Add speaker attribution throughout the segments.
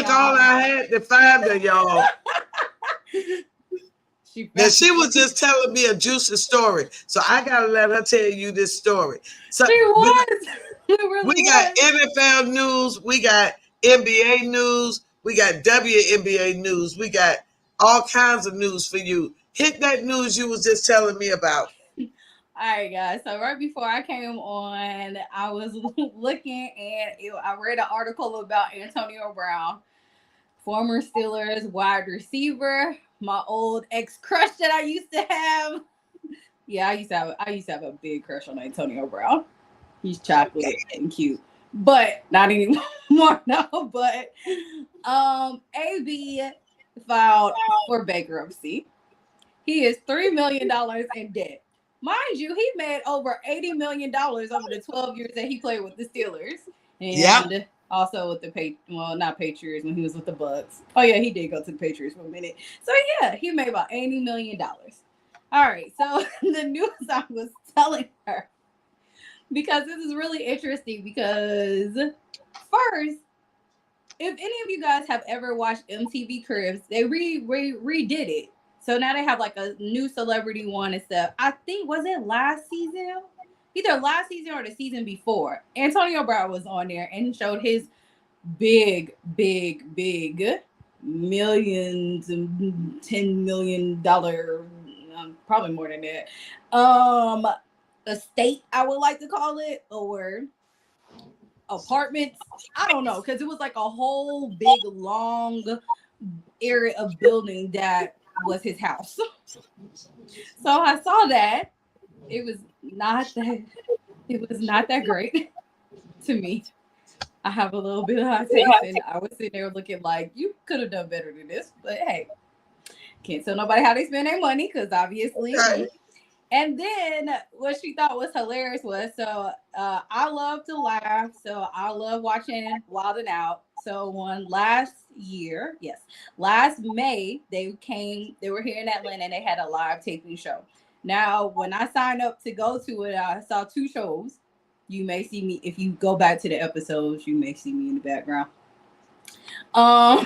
Speaker 1: took all I had to find her, y'all. Now she was just telling me a juicy story, so I gotta let her tell you this story. So
Speaker 2: she was. It really
Speaker 1: we got
Speaker 2: was.
Speaker 1: NFL news, we got NBA news, we got WNBA news, we got all kinds of news for you. Hit that news you was just telling me about.
Speaker 2: All right, guys. So right before I came on, I was looking and I read an article about Antonio Brown, former Steelers wide receiver, my old ex crush that I used to have. Yeah, I used to have a big crush on Antonio Brown. He's chocolate and cute, but not anymore. No, but AB filed for bankruptcy. He is $3 million in debt. Mind you, he made over $80 million over the 12 years that he played with the Steelers,
Speaker 1: Yep.
Speaker 2: and also with the well, not Patriots when he was with the Bucks. Oh yeah, he did go to the Patriots for a minute. So yeah, he made about $80 million. All right, so the news I was telling her, because this is really interesting, because first, if any of you guys have ever watched MTV Cribs, they redid it. So now they have like a new celebrity one and stuff. I think, was it last season? Either last season or the season before. Antonio Brown was on there and showed his big millions and $10 million, probably more than that. Estate, I would like to call it, or apartments. I don't know, because it was like a whole big long area of building that was his house. So I saw that. It was not that it was not that great to me. I have a little bit of high taste, and I was sitting there looking like, you could have done better than this. But hey, can't tell nobody how they spend their money, because obviously.
Speaker 1: Okay.
Speaker 2: And then what she thought was hilarious was, so I love to laugh, so I love watching Wild 'N Out. So one last year, yes, last May, they were here in Atlanta and they had a live taping show. Now, when I signed up to go to it, I saw two shows. You may see me, if you go back to the episodes, you may see me in the background. Um,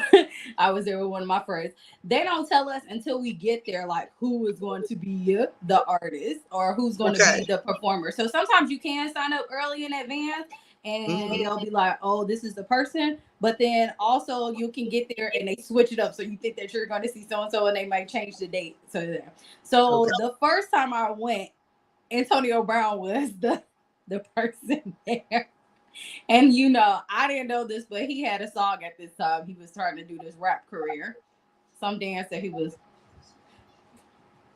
Speaker 2: I was there with one of my friends. They don't tell us until we get there, like who is going to be the artist or who's going to
Speaker 1: Okay.
Speaker 2: be the performer. So sometimes you can sign up early in advance, and
Speaker 1: Mm-hmm.
Speaker 2: they'll be like, "Oh, this is the person." But then also you can get there and they switch it up, so you think that you're going to see so and so, and they might change the date. So
Speaker 1: Okay.
Speaker 2: the first time I went, Antonio Brown was the person there. And I didn't know this, but he had a song at this time. He was trying to do this rap career. Some dance that he was,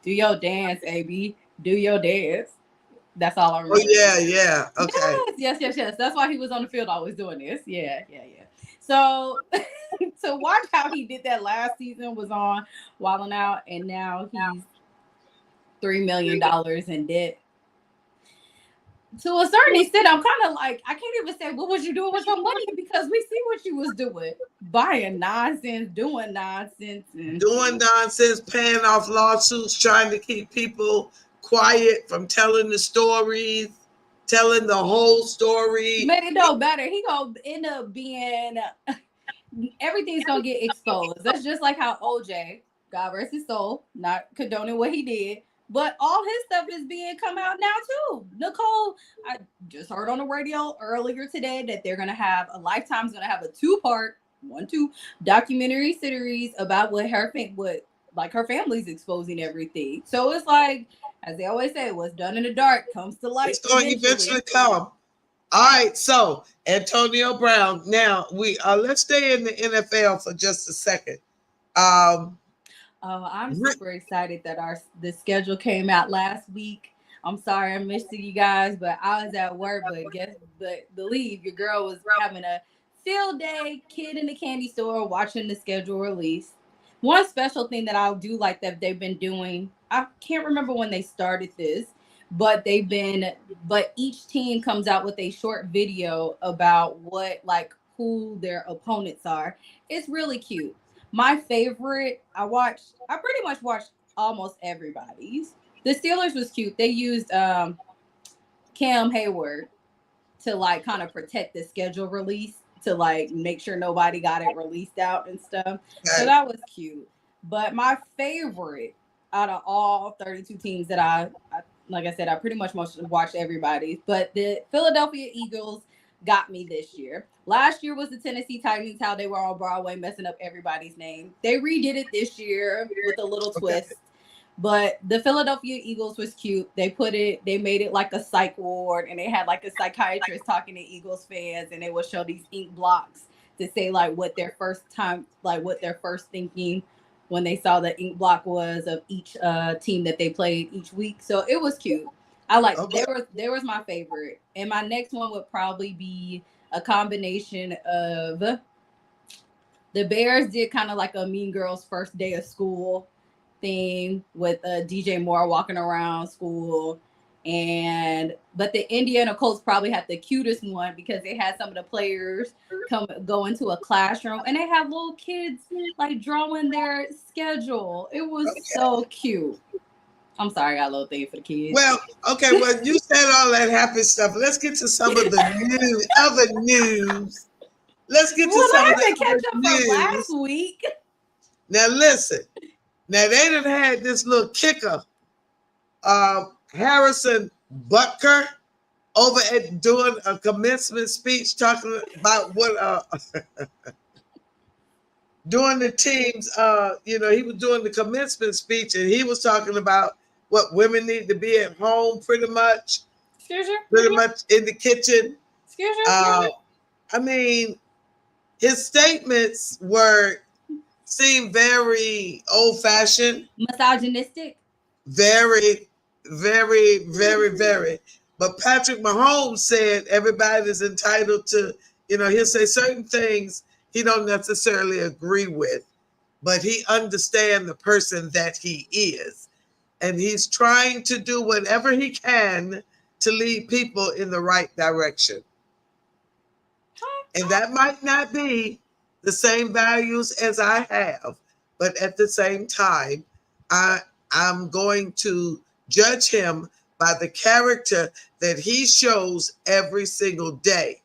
Speaker 2: do your dance, AB. Do your dance. That's all I
Speaker 1: Oh
Speaker 2: remember.
Speaker 1: yeah, yeah. Okay.
Speaker 2: Yes. That's why he was on the field always doing this. Yeah. So to watch how he did that last season was on Wild 'N Out, and now he's $3 million in debt. To a certain extent, I'm kind of like, I can't even say what was you doing with your money, because we see what you was doing, buying nonsense, doing nonsense, and
Speaker 1: Doing nonsense, paying off lawsuits, trying to keep people quiet from telling the stories, telling the whole story.
Speaker 2: made it no better. He gonna end up being, everything's gonna get exposed. That's just like how OJ, God rest his soul, not condoning what he did, but all his stuff is being come out now too. Nicole, I just heard on the radio earlier today that they're gonna have Lifetime's gonna have a two documentary series about what like her family's exposing everything. So it's like, as they always say, what's done in the dark comes to light
Speaker 1: It's going to
Speaker 2: eventually.
Speaker 1: eventually come. All right, so Antonio Brown. Now we let's stay in the NFL for just a second. Um,
Speaker 2: Oh, I'm super excited that our the schedule came out last week. I'm sorry I missed you guys, but I was at work. But believe your girl was having a field day, kid in the candy store, watching the schedule release. One special thing that I do like that they've been doing, I can't remember when they started this, but but each team comes out with a short video about who their opponents are. It's really cute. My favorite, I pretty much watched almost everybody's. The Steelers was cute. They used Cam Hayward to like kind of protect the schedule release to like make sure nobody got it released out and stuff. So
Speaker 1: Okay.
Speaker 2: that was cute. But my favorite out of all 32 teams that I like I said, I pretty much watched everybody, but the Philadelphia Eagles got me this year. Last year was the Tennessee Titans, how they were on Broadway messing up everybody's name. They redid it this year with a little
Speaker 1: Okay.
Speaker 2: twist. But the Philadelphia Eagles was cute. They made it like a psych ward, and they had like a psychiatrist talking to Eagles fans, and they would show these ink blocks to say like what their first time, like what their first thinking when they saw the ink block was of each team that they played each week. So it was cute. I like
Speaker 1: Okay.
Speaker 2: there was my favorite, and my next one would probably be a combination of the Bears did kind of like a Mean Girls first day of school thing with DJ Moore walking around school. And but the Indiana Colts probably had the cutest one because they had some of the players go into a classroom and they had little kids like drawing their schedule. It was so cute. I'm sorry, I got a little thing for the kids.
Speaker 1: Well, okay. Well, you said all that happy stuff. Let's get to some of the other news. Let's get
Speaker 2: Well,
Speaker 1: to some
Speaker 2: I
Speaker 1: of
Speaker 2: have to
Speaker 1: the
Speaker 2: catch
Speaker 1: other
Speaker 2: up from
Speaker 1: news.
Speaker 2: last week.
Speaker 1: Now, listen. Now, they done had this little kicker, Harrison Butker, over at doing a commencement speech talking about what doing the teams. He was doing the commencement speech and he was talking about what women need to be at home, pretty much
Speaker 2: Excuse you?
Speaker 1: in the kitchen.
Speaker 2: Excuse you?
Speaker 1: I mean, his statements seemed very old fashioned,
Speaker 2: Misogynistic?
Speaker 1: very, very, very, very. But Patrick Mahomes said everybody is entitled to, he'll say certain things he don't necessarily agree with, but he understands the person that he is. And he's trying to do whatever he can to lead people in the right direction. And that might not be the same values as I have, but at the same time, I'm going to judge him by the character that he shows every single day.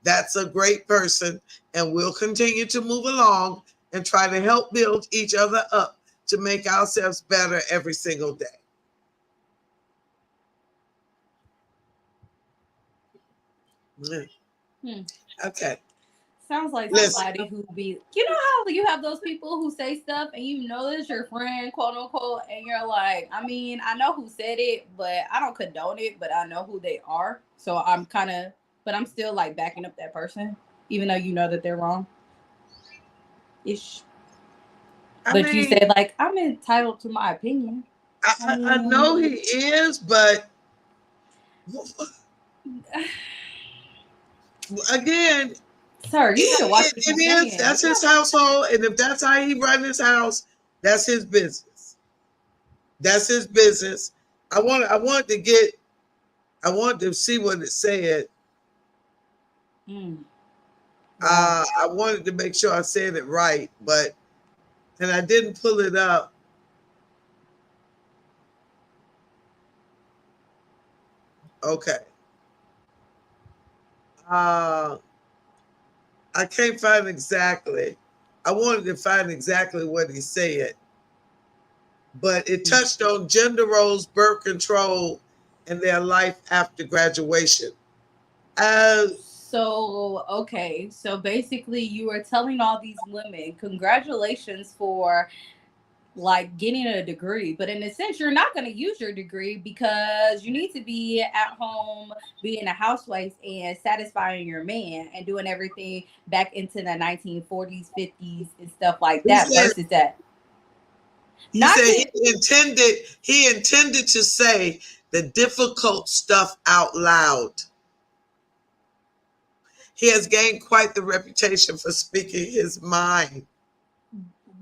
Speaker 1: That's a great person, and we'll continue to move along and try to help build each other up to make ourselves better every single day. Okay.
Speaker 2: Sounds like somebody who be, you know how you have those people who say stuff and you know it's your friend, quote unquote, and you're like, I mean, I know who said it, but I don't condone it, but I know who they are. So but I'm still like backing up that person, even though you know that they're wrong. Ish. But you say like, I'm entitled to my opinion.
Speaker 1: I know he is, but again,
Speaker 2: sir, you gotta watch what you're saying.
Speaker 1: That's his household, and if that's how he run his house, that's his business. That's his business. I wanted to see what it said. I wanted to make sure I said it right, and I didn't pull it up. Okay. I can't find exactly. I wanted to find exactly what he said, but it touched on gender roles, birth control, and their life after graduation.
Speaker 2: So basically, you are telling all these women, congratulations for like getting a degree, but in a sense you're not going to use your degree because you need to be at home being a housewife and satisfying your man and doing everything back into the 1940s 50s and stuff like that versus that
Speaker 1: he intended to say the difficult stuff out loud. He has gained quite the reputation for speaking his mind.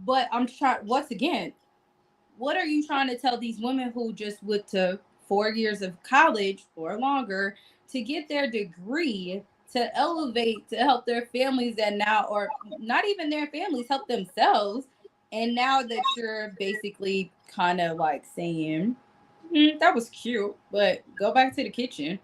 Speaker 2: But I'm trying, once again, what are you trying to tell these women who just went to 4 years of college or longer to get their degree to elevate, to help their families and now, or not even their families, help themselves? And now that you're basically kind of like saying, that was cute, but go back to the kitchen.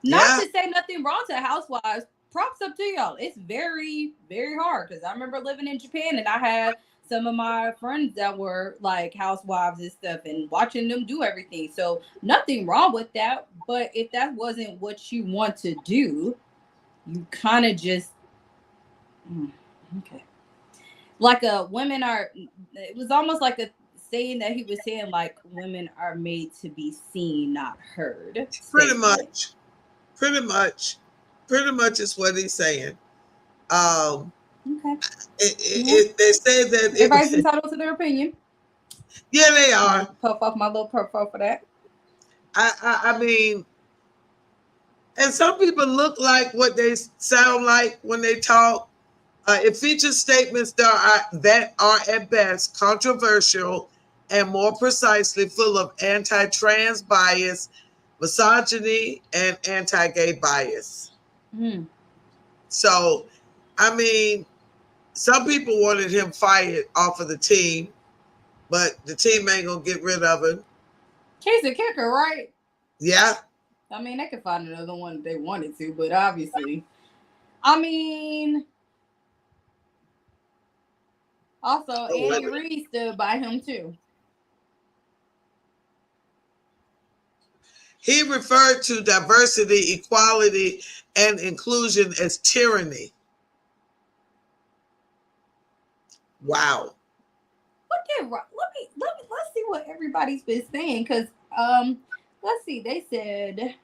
Speaker 2: Not to say nothing wrong to housewives. props up to y'all. It's very, very hard because I remember living in Japan and I had some of my friends that were like housewives and stuff and watching them do everything. So nothing wrong with that. But if that wasn't what you want to do, you kind of just okay. Like women are. It was almost like a saying that he was saying like women are made to be seen, not heard.
Speaker 1: Pretty
Speaker 2: Statement.
Speaker 1: much. Pretty much. Pretty much is what he's saying.
Speaker 2: Okay.
Speaker 1: They say that
Speaker 2: Everybody's entitled to their opinion.
Speaker 1: Yeah, they are.
Speaker 2: Puff off my little puff for that.
Speaker 1: I mean, and some people look like what they sound like when they talk. It features statements that are at best controversial and more precisely full of anti-trans bias, misogyny, and anti-gay bias. So, I mean, some people wanted him fired off of the team, but the team ain't gonna get rid of him.
Speaker 2: He's a kicker, right?
Speaker 1: Yeah.
Speaker 2: I mean, they could find another one if they wanted to, but obviously, I mean, also Andy Reid stood by him too.
Speaker 1: He referred to diversity, equality, and inclusion as tyranny. Wow.
Speaker 2: Let's see what everybody's been saying because let's see, they said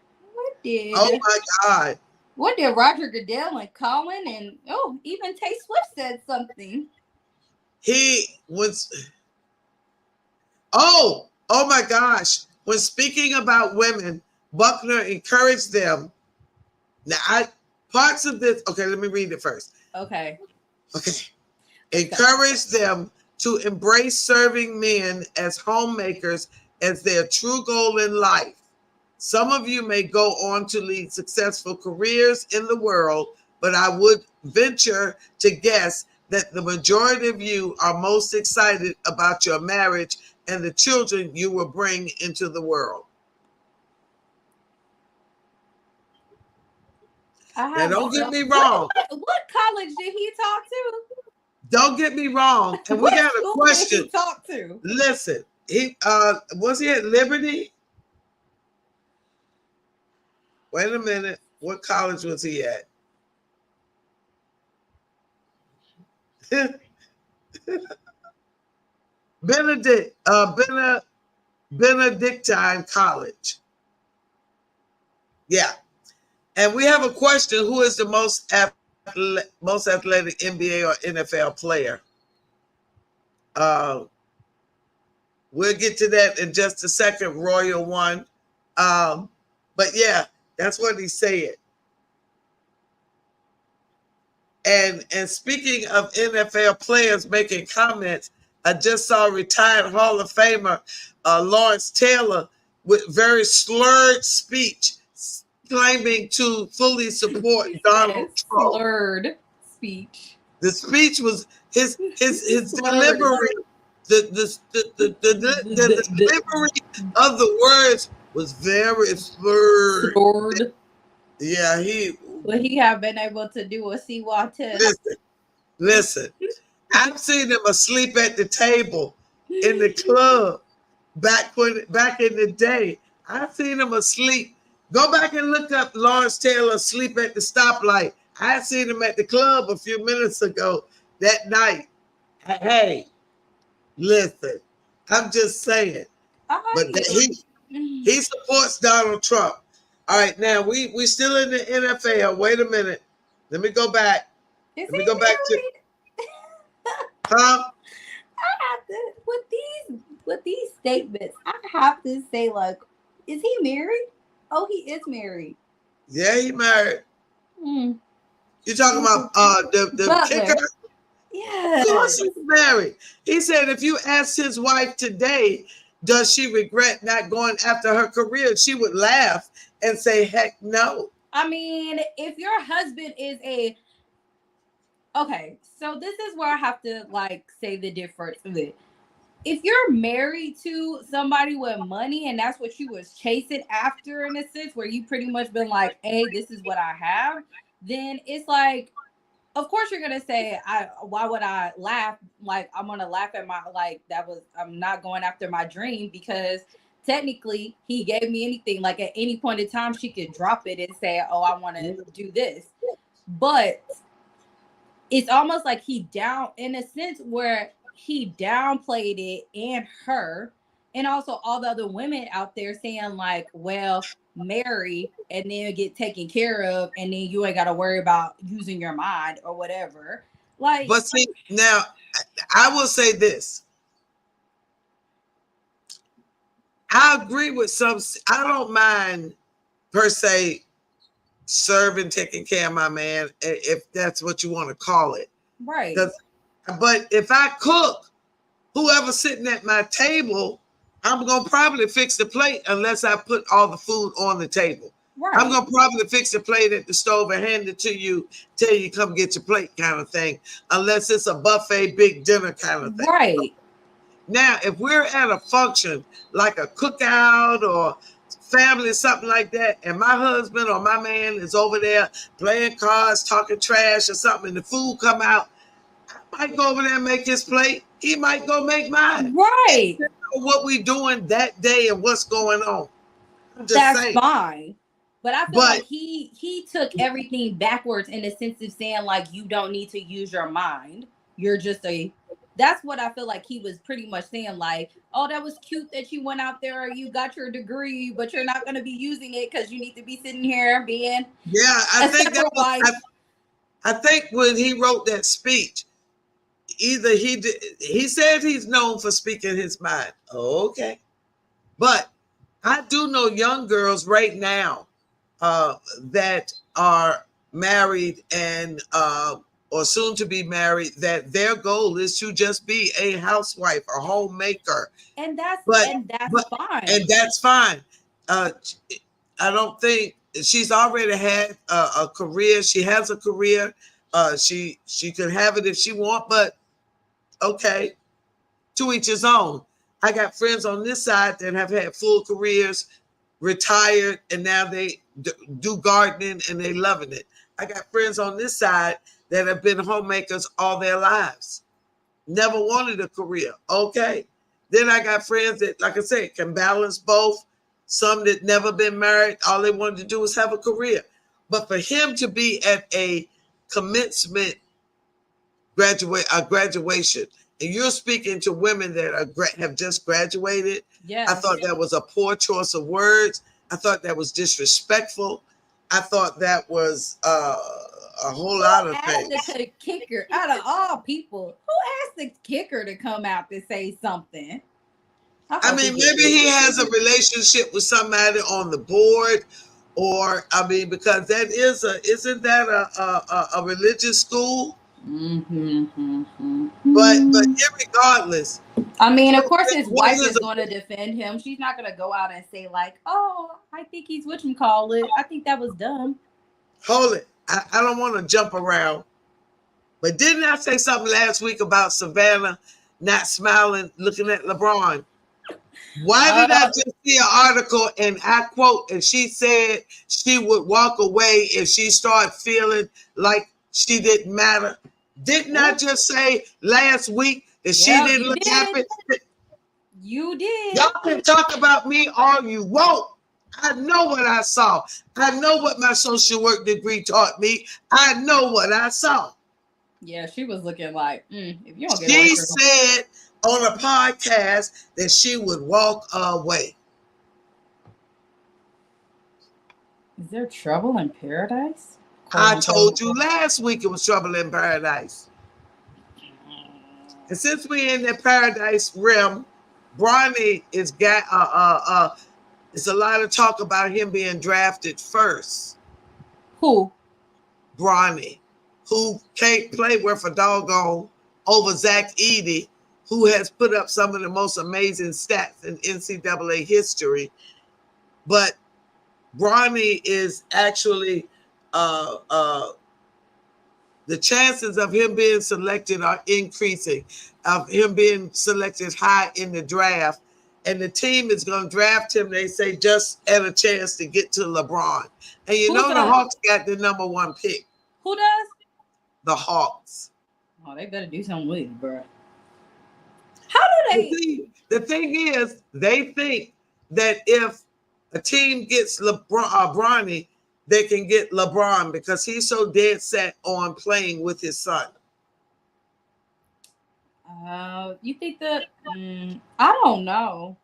Speaker 1: Oh my God.
Speaker 2: What did Roger Goodell and Colin and even Tay Swift said something.
Speaker 1: He was oh my gosh. When speaking about women, Buckner encouraged them. Now parts of this, okay, let me read it first.
Speaker 2: Okay.
Speaker 1: Encourage them to embrace serving men as homemakers as their true goal in life. Some of you may go on to lead successful careers in the world, but I would venture to guess that the majority of you are most excited about your marriage and the children you will bring into the world. Now, don't get me wrong.
Speaker 2: What college did he talk to?
Speaker 1: Don't get me wrong. And we got a question.
Speaker 2: Did he talk to?
Speaker 1: Listen, he was he at Liberty? Wait a minute. What college was he at? Benedictine College. Yeah. And we have a question. Who is the most athletic NBA or NFL player? We'll get to that in just a second, Royal One. But yeah, that's what he said. And speaking of NFL players making comments, I just saw retired Hall of Famer Lawrence Taylor with very slurred speech claiming to fully support Donald Trump.
Speaker 2: Slurred speech.
Speaker 1: The speech was his delivery. The delivery of the words was very slurred. Yeah,
Speaker 2: would he have been able to do a CWA test?
Speaker 1: Listen. I've seen him asleep at the table in the club back in the day. I've seen him asleep. Go back and look up Lawrence Taylor asleep at the stoplight. I seen him at the club a few minutes ago that night. Hey, listen, I'm just saying. But he supports Donald Trump. All right, now we still in the NFL. Wait a minute. Let me go back.
Speaker 2: Let
Speaker 1: me go back to. Huh?
Speaker 2: I have to with these statements. I have to say, like, is he married? Oh, he is married.
Speaker 1: Yeah, he married. You talking about the kicker?
Speaker 2: Yeah.
Speaker 1: Of course he's married. He said if you asked his wife today, does she regret not going after her career, she would laugh and say, heck no.
Speaker 2: I mean, if your husband is okay, so this is where I have to like say the difference of it. If you're married to somebody with money and that's what you was chasing after in a sense where you pretty much been like, hey, this is what I have, then it's like, of course you're gonna say, why would I laugh? Like, I'm gonna laugh at my, like, that was, I'm not going after my dream, because technically he gave me anything. Like, at any point in time she could drop it and say, oh, I want to do this. But it's almost like he down, in a sense where he downplayed it, and her, and also all the other women out there saying like, well, marry and then get taken care of, and then you ain't got to worry about using your mind or whatever. Like,
Speaker 1: But see, now I will say this. I agree with some. I don't mind per se serving, taking care of my man, if that's what you want to call it.
Speaker 2: right,
Speaker 1: But if I cook, whoever's sitting at my table, I'm gonna probably fix the plate unless I put all the food on the table. I'm
Speaker 2: right,
Speaker 1: gonna probably fix the plate at the stove and hand it to you, tell you come get your plate kind of thing, unless it's a buffet big dinner kind of thing.
Speaker 2: right.
Speaker 1: Now, if we're at a function like a cookout or family, something like that, and my husband or my man is over there playing cards, talking trash or something, and the food come out, I might go over there and make his plate. He might go make mine.
Speaker 2: Right.
Speaker 1: What we doing that day and what's going on. I'm just
Speaker 2: That's
Speaker 1: saying.
Speaker 2: fine. But I feel
Speaker 1: But
Speaker 2: like he took everything backwards, in the sense of saying like, you don't need to use your mind. You're just a, that's what I feel like he was pretty much saying, like, oh, that was cute that you went out there, you got your degree, but you're not going to be using it because you need to be sitting here being
Speaker 1: yeah, I
Speaker 2: a
Speaker 1: think that
Speaker 2: separate
Speaker 1: was,
Speaker 2: wife.
Speaker 1: I think when he wrote that speech, either he said he's known for speaking his mind. Okay. But I do know young girls right now that are married and or soon to be married, that their goal is to just be a housewife, a homemaker.
Speaker 2: And that's
Speaker 1: But
Speaker 2: and that's
Speaker 1: but
Speaker 2: fine.
Speaker 1: and that's fine. Uh, I don't think she's already had a career. She has a career. She could have it if she want, but okay, to each his own. I got friends on this side that have had full careers, retired, and now they do gardening and they loving it. I got friends on this side that have been homemakers all their lives, never wanted a career. Okay. Then I got friends that, like I said, can balance both. Some that never been married, all they wanted to do was have a career. But for him to be at a commencement graduation, and you're speaking to women that have just graduated, I
Speaker 2: Yeah.
Speaker 1: thought that was a poor choice of words. I thought that was disrespectful. I thought that was a whole lot of
Speaker 2: Asked
Speaker 1: things.
Speaker 2: the kicker, out of all people, who asked the kicker to come out to say something? I
Speaker 1: I
Speaker 2: thought
Speaker 1: mean,
Speaker 2: he did
Speaker 1: maybe
Speaker 2: it.
Speaker 1: he has a relationship with somebody on the board, or I mean, because that is isn't that a religious school? But irregardless,
Speaker 2: I mean, of course, his
Speaker 1: what
Speaker 2: wife
Speaker 1: is
Speaker 2: is going to defend him. She's not going to go out and say like, "Oh, I think he's whatchamacallit. I think that was dumb."
Speaker 1: hold it? I don't want to jump around, but didn't I say something last week about Savannah not smiling, looking at LeBron? Why did I
Speaker 2: Uh,
Speaker 1: just see an article and I quote, and she said she would walk away if she started feeling like she didn't matter? Didn't I
Speaker 2: oh,
Speaker 1: just say last week that she
Speaker 2: yeah,
Speaker 1: didn't
Speaker 2: you
Speaker 1: look
Speaker 2: did.
Speaker 1: happy?
Speaker 2: You did.
Speaker 1: Y'all can talk about me all you want. I know what I saw. I know what my social work degree taught me. I know what I saw.
Speaker 2: Yeah, she was looking like, if you don't get away
Speaker 1: She
Speaker 2: from him,
Speaker 1: said on a podcast that she would walk away.
Speaker 2: is there trouble in paradise? "Quote
Speaker 1: I
Speaker 2: unquote."
Speaker 1: told you last week it was trouble in paradise. And since we in the paradise realm, Bronny is got it's a lot of talk about him being drafted first.
Speaker 2: Who?
Speaker 1: Bronny, who can't play worth a doggone over Zach Edey, who has put up some of the most amazing stats in NCAA history. But Bronny is actually the chances of him being selected are increasing, of him being selected high in the draft. And the team is going to draft him, they say, just at a chance to get to LeBron. And you
Speaker 2: Who's
Speaker 1: know the
Speaker 2: the
Speaker 1: Hawks got the number one pick.
Speaker 2: Who does?
Speaker 1: The Hawks.
Speaker 2: Oh, they better do something with it, bro. How do they?
Speaker 1: The thing is, they think that if a team gets Bronny, they can get LeBron because he's so dead set on playing with his son.
Speaker 2: You think that? I don't know.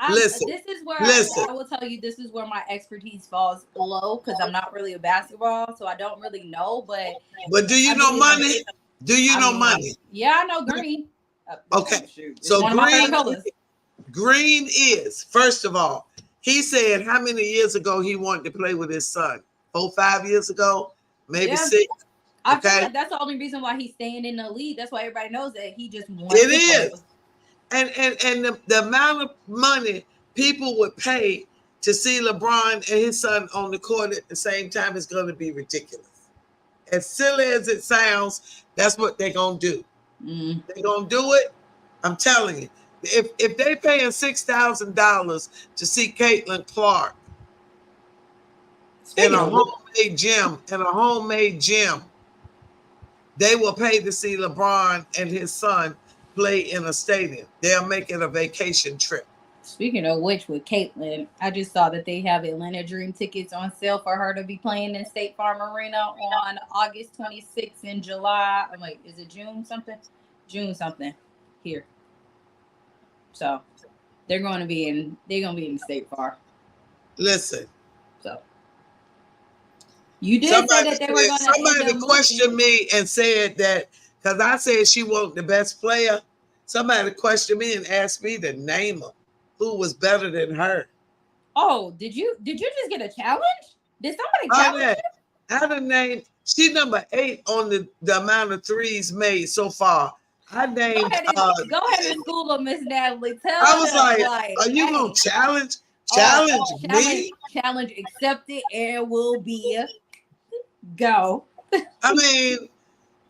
Speaker 1: Listen,
Speaker 2: This is where
Speaker 1: listen.
Speaker 2: I will tell you. This is where my expertise falls low because I'm not really a basketball, so I don't really know.
Speaker 1: But do you know money? Do you know money?
Speaker 2: Yeah, I know green.
Speaker 1: Okay,
Speaker 2: It's
Speaker 1: so
Speaker 2: one of my favorite colors.
Speaker 1: Green is, first of all, he said how many years ago he wanted to play with his son? 4, 5 years ago, maybe 6.
Speaker 2: I feel like that's the only reason why he's staying in the league. That's why everybody knows that he just wants
Speaker 1: it
Speaker 2: to
Speaker 1: is.
Speaker 2: Play.
Speaker 1: And the amount of money people would pay to see LeBron and his son on the court at the same time is going to be ridiculous. As silly as it sounds, that's what they're going to do. They're going to do it. I'm telling you. If they paying $6,000 to see Caitlin Clark in a homemade gym, they will pay to see LeBron and his son play in a stadium. They'll make it a vacation trip.
Speaker 2: Speaking of which, with Caitlin, I just saw that they have Atlanta Dream tickets on sale for her to be playing in State Farm Arena on August 26th in July. I'm like, is it June something? June something here. So they're going to be in State Farm.
Speaker 1: Listen.
Speaker 2: So you did say that they were going to.
Speaker 1: Somebody questioned me and said that because I said she wasn't the best player. Somebody questioned me and asked me to name her. Who was better than her?
Speaker 2: Oh, did you just get a challenge? Did somebody challenge you?
Speaker 1: I done named. She number 8 on the amount of threes made so far. I named.
Speaker 2: Go ahead and school them, Miss Natalie.
Speaker 1: I was like, are you gonna challenge me?
Speaker 2: Challenge accepted and will be go.
Speaker 1: I mean,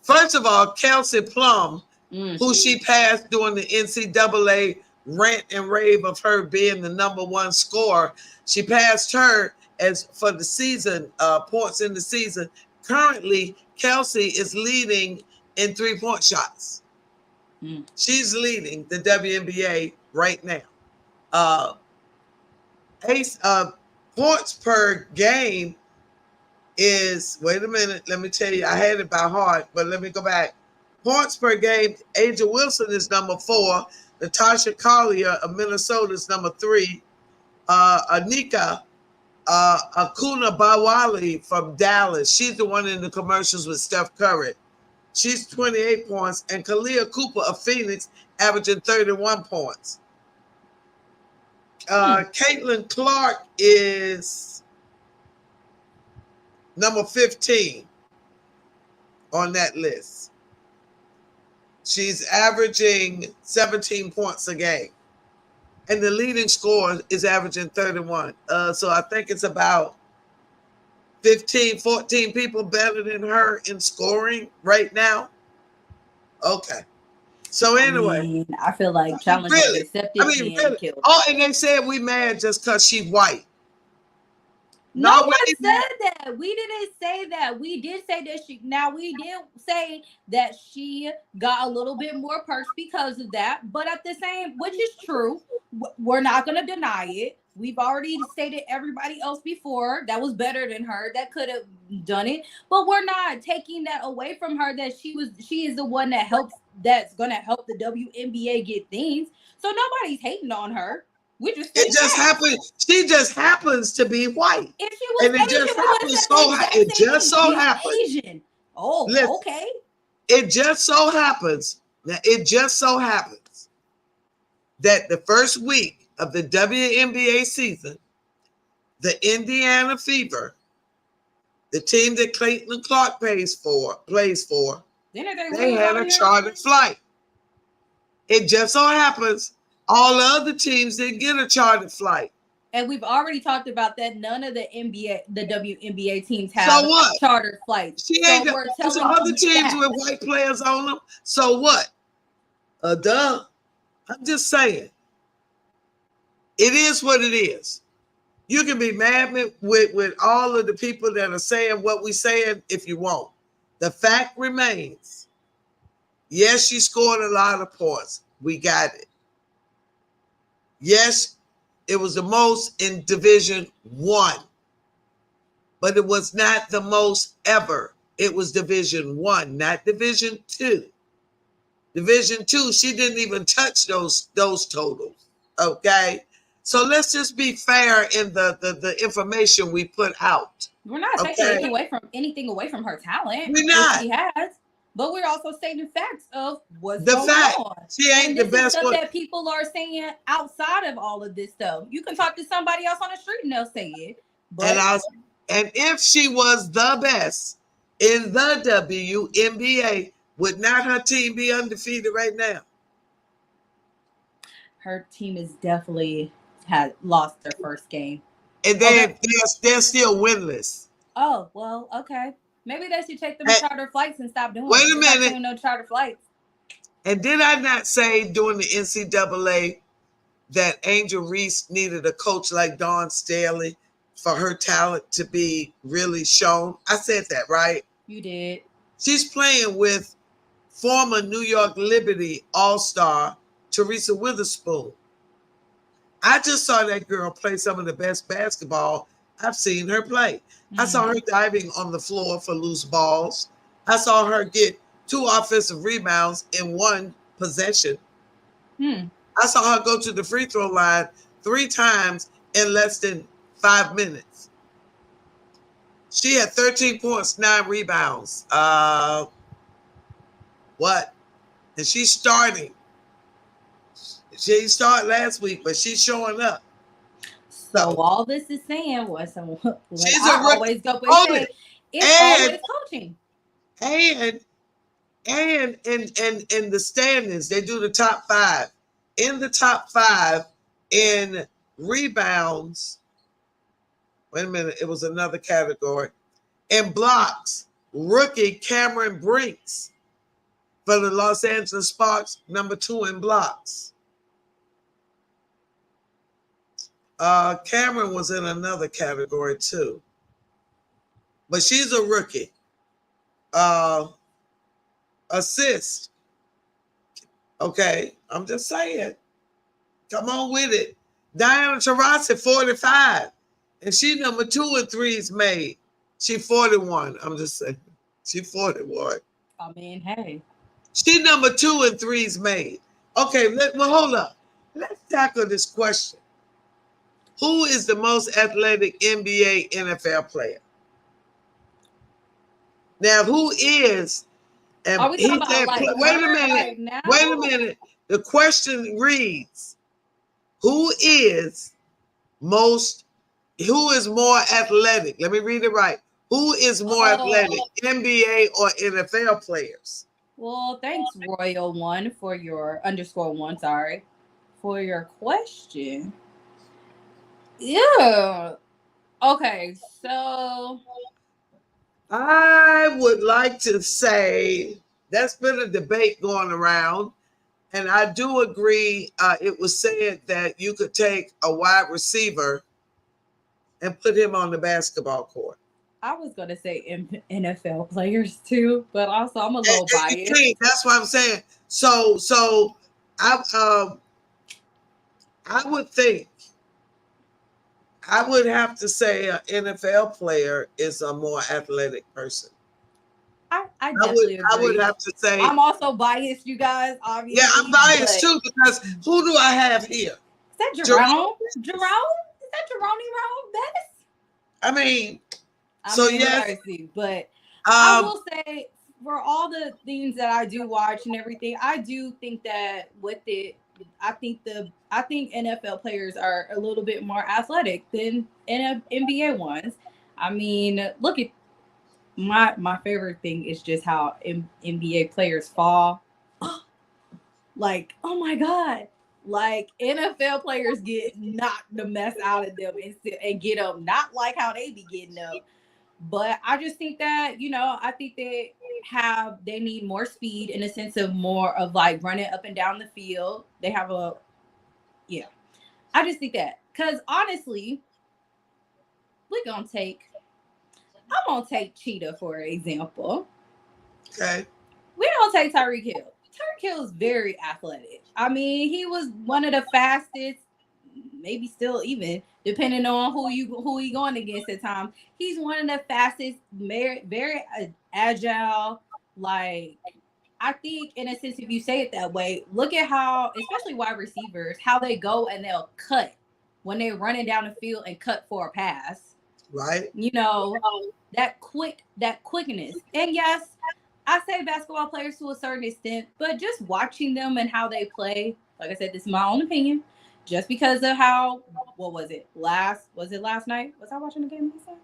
Speaker 1: first of all, Kelsey Plum, who she passed during the NCAA rant and rave of her being the number 1 scorer. She passed her as for the season, points in the season. Currently, Kelsey is leading in 3-point shots. She's leading the WNBA right now. Points per game is, wait a minute, let me tell you, I had it by heart, but let me go back. Points per game, Angel Wilson is number 4. Natasha Collier of Minnesota is number 3. Anika Akuna Bawali from Dallas. She's the one in the commercials with Steph Curry. She's 28 points. And Kalia Cooper of Phoenix averaging 31 points. Caitlin Clark is number 15 on that list. She's averaging 17 points a game. And the leading scorer is averaging 31. So I think it's about 15, 14 people better than her in scoring right now. Okay. So anyway.
Speaker 2: I feel like challenge
Speaker 1: really,
Speaker 2: accepted and killed.
Speaker 1: Oh, and they said we mad just because she's white.
Speaker 2: No one said that. We didn't say that. We did say that we did say that she got a little bit more perks because of that. But at the same, which is true, we're not going to deny it. We've already stated everybody else before that was better than her, that could have done it. But we're not taking that away from her, that she is the one that's going to help the WNBA get things. So nobody's hating on her.
Speaker 1: It just happens. She just happens to be white,
Speaker 2: if she was
Speaker 1: and it just so happens.
Speaker 2: Asian. Oh, listen, okay.
Speaker 1: It just so happens that the first week of the WNBA season, the Indiana Fever, the team that Caitlin Clark plays for, they had a chartered flight. It just so happens all the other teams didn't get a chartered flight.
Speaker 2: And we've already talked about that. None of the WNBA teams have chartered flights.
Speaker 1: So other teams with white players on them. So what? Duh. I'm just saying. It is what it is. You can be mad with all of the people that are saying what we saying if you want. The fact remains, yes, she scored a lot of points. We got it. Yes, it was the most in Division 1, but it was not the most ever. It was Division 1, not Division 2. Division 2, she didn't even touch those totals. Okay? So let's just be fair in the information we put out.
Speaker 2: We're not taking
Speaker 1: Okay?
Speaker 2: anything away from her talent
Speaker 1: We're
Speaker 2: that
Speaker 1: not.
Speaker 2: she has, but we're also stating facts of what's
Speaker 1: The
Speaker 2: going
Speaker 1: fact
Speaker 2: on.
Speaker 1: she ain't
Speaker 2: And
Speaker 1: the
Speaker 2: this is
Speaker 1: best
Speaker 2: stuff
Speaker 1: one.
Speaker 2: that people are saying outside of all of this stuff. You can talk to somebody else on the street and they'll say it. But
Speaker 1: And if she was the best in the WNBA, would not her team be undefeated right now?
Speaker 2: her team is definitely had lost their first game.
Speaker 1: And they're still winless.
Speaker 2: Oh, well, okay. Maybe they should take them
Speaker 1: And,
Speaker 2: charter flights and stop doing
Speaker 1: wait
Speaker 2: it.
Speaker 1: a
Speaker 2: Stop
Speaker 1: minute.
Speaker 2: doing no charter flights.
Speaker 1: And did I not say during the NCAA that Angel Reese needed a coach like Dawn Staley for her talent to be really shown? I said that, right?
Speaker 2: You did.
Speaker 1: She's playing with former New York Liberty All-Star Teresa Witherspoon. I just saw that girl play some of the best basketball I've seen her play. I saw her diving on the floor for loose balls. I saw her get 2 offensive rebounds in 1 possession. I saw her go to the free throw line 3 times in less than 5 minutes. She had 13 points, 9 rebounds. What? And she's starting. She didn't start last week, but she's showing up.
Speaker 2: So all this is saying was
Speaker 1: she's
Speaker 2: I always go and say it's always coaching.
Speaker 1: And in the standings, they do the top 5. In the top 5 in rebounds, wait a minute, it was another category. In blocks, rookie Cameron Brinks for the Los Angeles Sparks, number 2 in blocks. Cameron was in another category too, but she's a rookie. Assist. Okay, I'm just saying. Come on with it. Diana Taurasi, 45, and she number 2 in threes made. She 41. I'm just saying. She 41.
Speaker 2: I mean, hey.
Speaker 1: She number 2 in threes made. Okay, hold up. Let's tackle this question. Who is the most athletic NBA NFL player? Now, who is? And
Speaker 2: are we talking about like
Speaker 1: wait a minute.
Speaker 2: Right
Speaker 1: wait a minute. The question reads, who is more athletic? Let me read it right. Who is more athletic, NBA or NFL players?
Speaker 2: Well, thanks, Royal1 for your _1, sorry, for your question. Yeah. Okay, so
Speaker 1: I would like to say that's been a debate going around, and I do agree. It was said that you could take a wide receiver and put him on the basketball court.
Speaker 2: I was going to say NFL players too, but also I'm a little biased.
Speaker 1: That's what I'm saying. So I would think I would have to say an NFL player is a more athletic person.
Speaker 2: I definitely agree.
Speaker 1: I would have to say
Speaker 2: I'm also biased, you guys, obviously.
Speaker 1: Yeah, I'm biased too, because who do I have here?
Speaker 2: Is that Jerome? Is that Jerome Bettis?
Speaker 1: I mean, yes.
Speaker 2: But I will say, for all the things that I do watch and everything, I do think that with it, I think NFL players are a little bit more athletic than NBA ones. I mean, look at my favorite thing is just how NBA players fall. Like, oh my God. Like, NFL players get knocked the mess out of them and get them not like how they be getting up. But I just think that, I think they need more speed in a sense of more of like running up and down the field. They have I just think that. Because honestly, I'm going to take Cheetah for example.
Speaker 1: Okay.
Speaker 2: We don't take Tyreek Hill. Tyreek Hill is very athletic. I mean, he was one of the fastest, maybe still even depending on who he going against at time. He's one of the fastest, very agile. Like, I think in a sense, if you say it that way, look at how, especially wide receivers, how they go and they'll cut when they're running down the field and cut for a pass.
Speaker 1: Right.
Speaker 2: You know, that quickness. And yes, I say basketball players to a certain extent, but just watching them and how they play, like I said, this is my own opinion. Just because of how, what was it? Was it last night? Was I watching the game last night?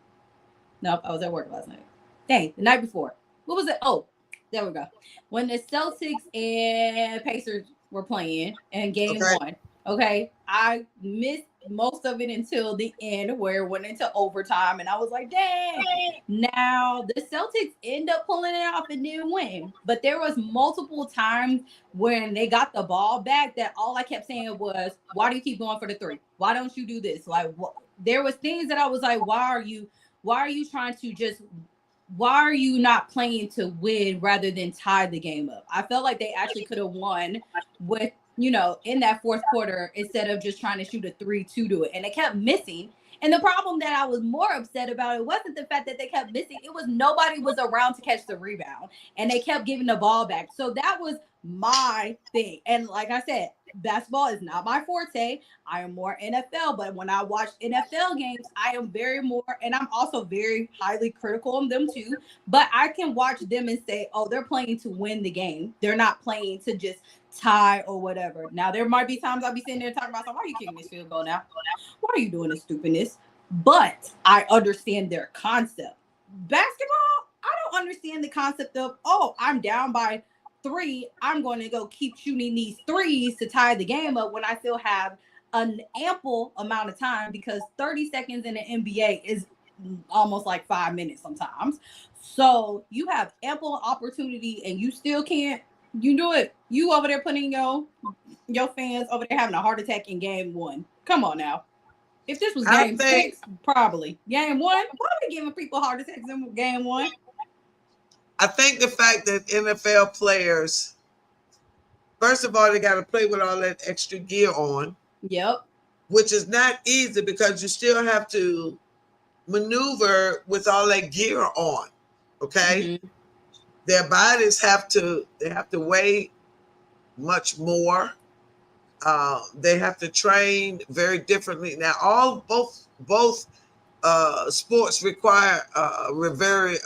Speaker 2: Nope, I was at work last night. Dang, the night before. What was it? Oh, there we go. When the Celtics and Pacers were playing in game
Speaker 1: Okay.
Speaker 2: one, okay, I missed most of it until the end where it went into overtime, and I was like, dang. Now the Celtics end up pulling it off and didn't win, but there was multiple times when they got the ball back that all I kept saying was, why do you keep going for the three? Why don't you do this? Like, there was things that I was like, why are you trying to just, why are you not playing to win rather than tie the game up? I felt like they actually could have won with, in that fourth quarter instead of just trying to shoot a 3-2 to it. And they kept missing. And the problem that I was more upset about, it wasn't the fact that they kept missing. It was nobody was around to catch the rebound. And they kept giving the ball back. So that was my thing. And like I said, basketball is not my forte. I am more NFL, but when I watch NFL games, I am very more, and I'm also very highly critical of them too. But I can watch them and say, oh, they're playing to win the game. They're not playing to just tie or whatever. Now, there might be times I'll be sitting there talking about, why are you kicking this field goal now? Why are you doing this stupidness? But I understand their concept. Basketball, I don't understand the concept of, oh, I'm down by 3, I'm going to go keep shooting these threes to tie the game up when I still have an ample amount of time, because 30 seconds in the NBA is almost like 5 minutes sometimes. So you have ample opportunity and you still can't. You do it. You over there putting your fans over there having a heart attack in game 1. Come on now. If this was game 6, probably. Game 1, probably giving people heart attacks in game 1.
Speaker 1: I think the fact that NFL players, first of all, they got to play with all that extra gear on.
Speaker 2: Yep.
Speaker 1: Which is not easy because you still have to maneuver with all that gear on. Okay. Mm-hmm. Their bodies have to weigh much more. They have to train very differently. Now, both sports require a very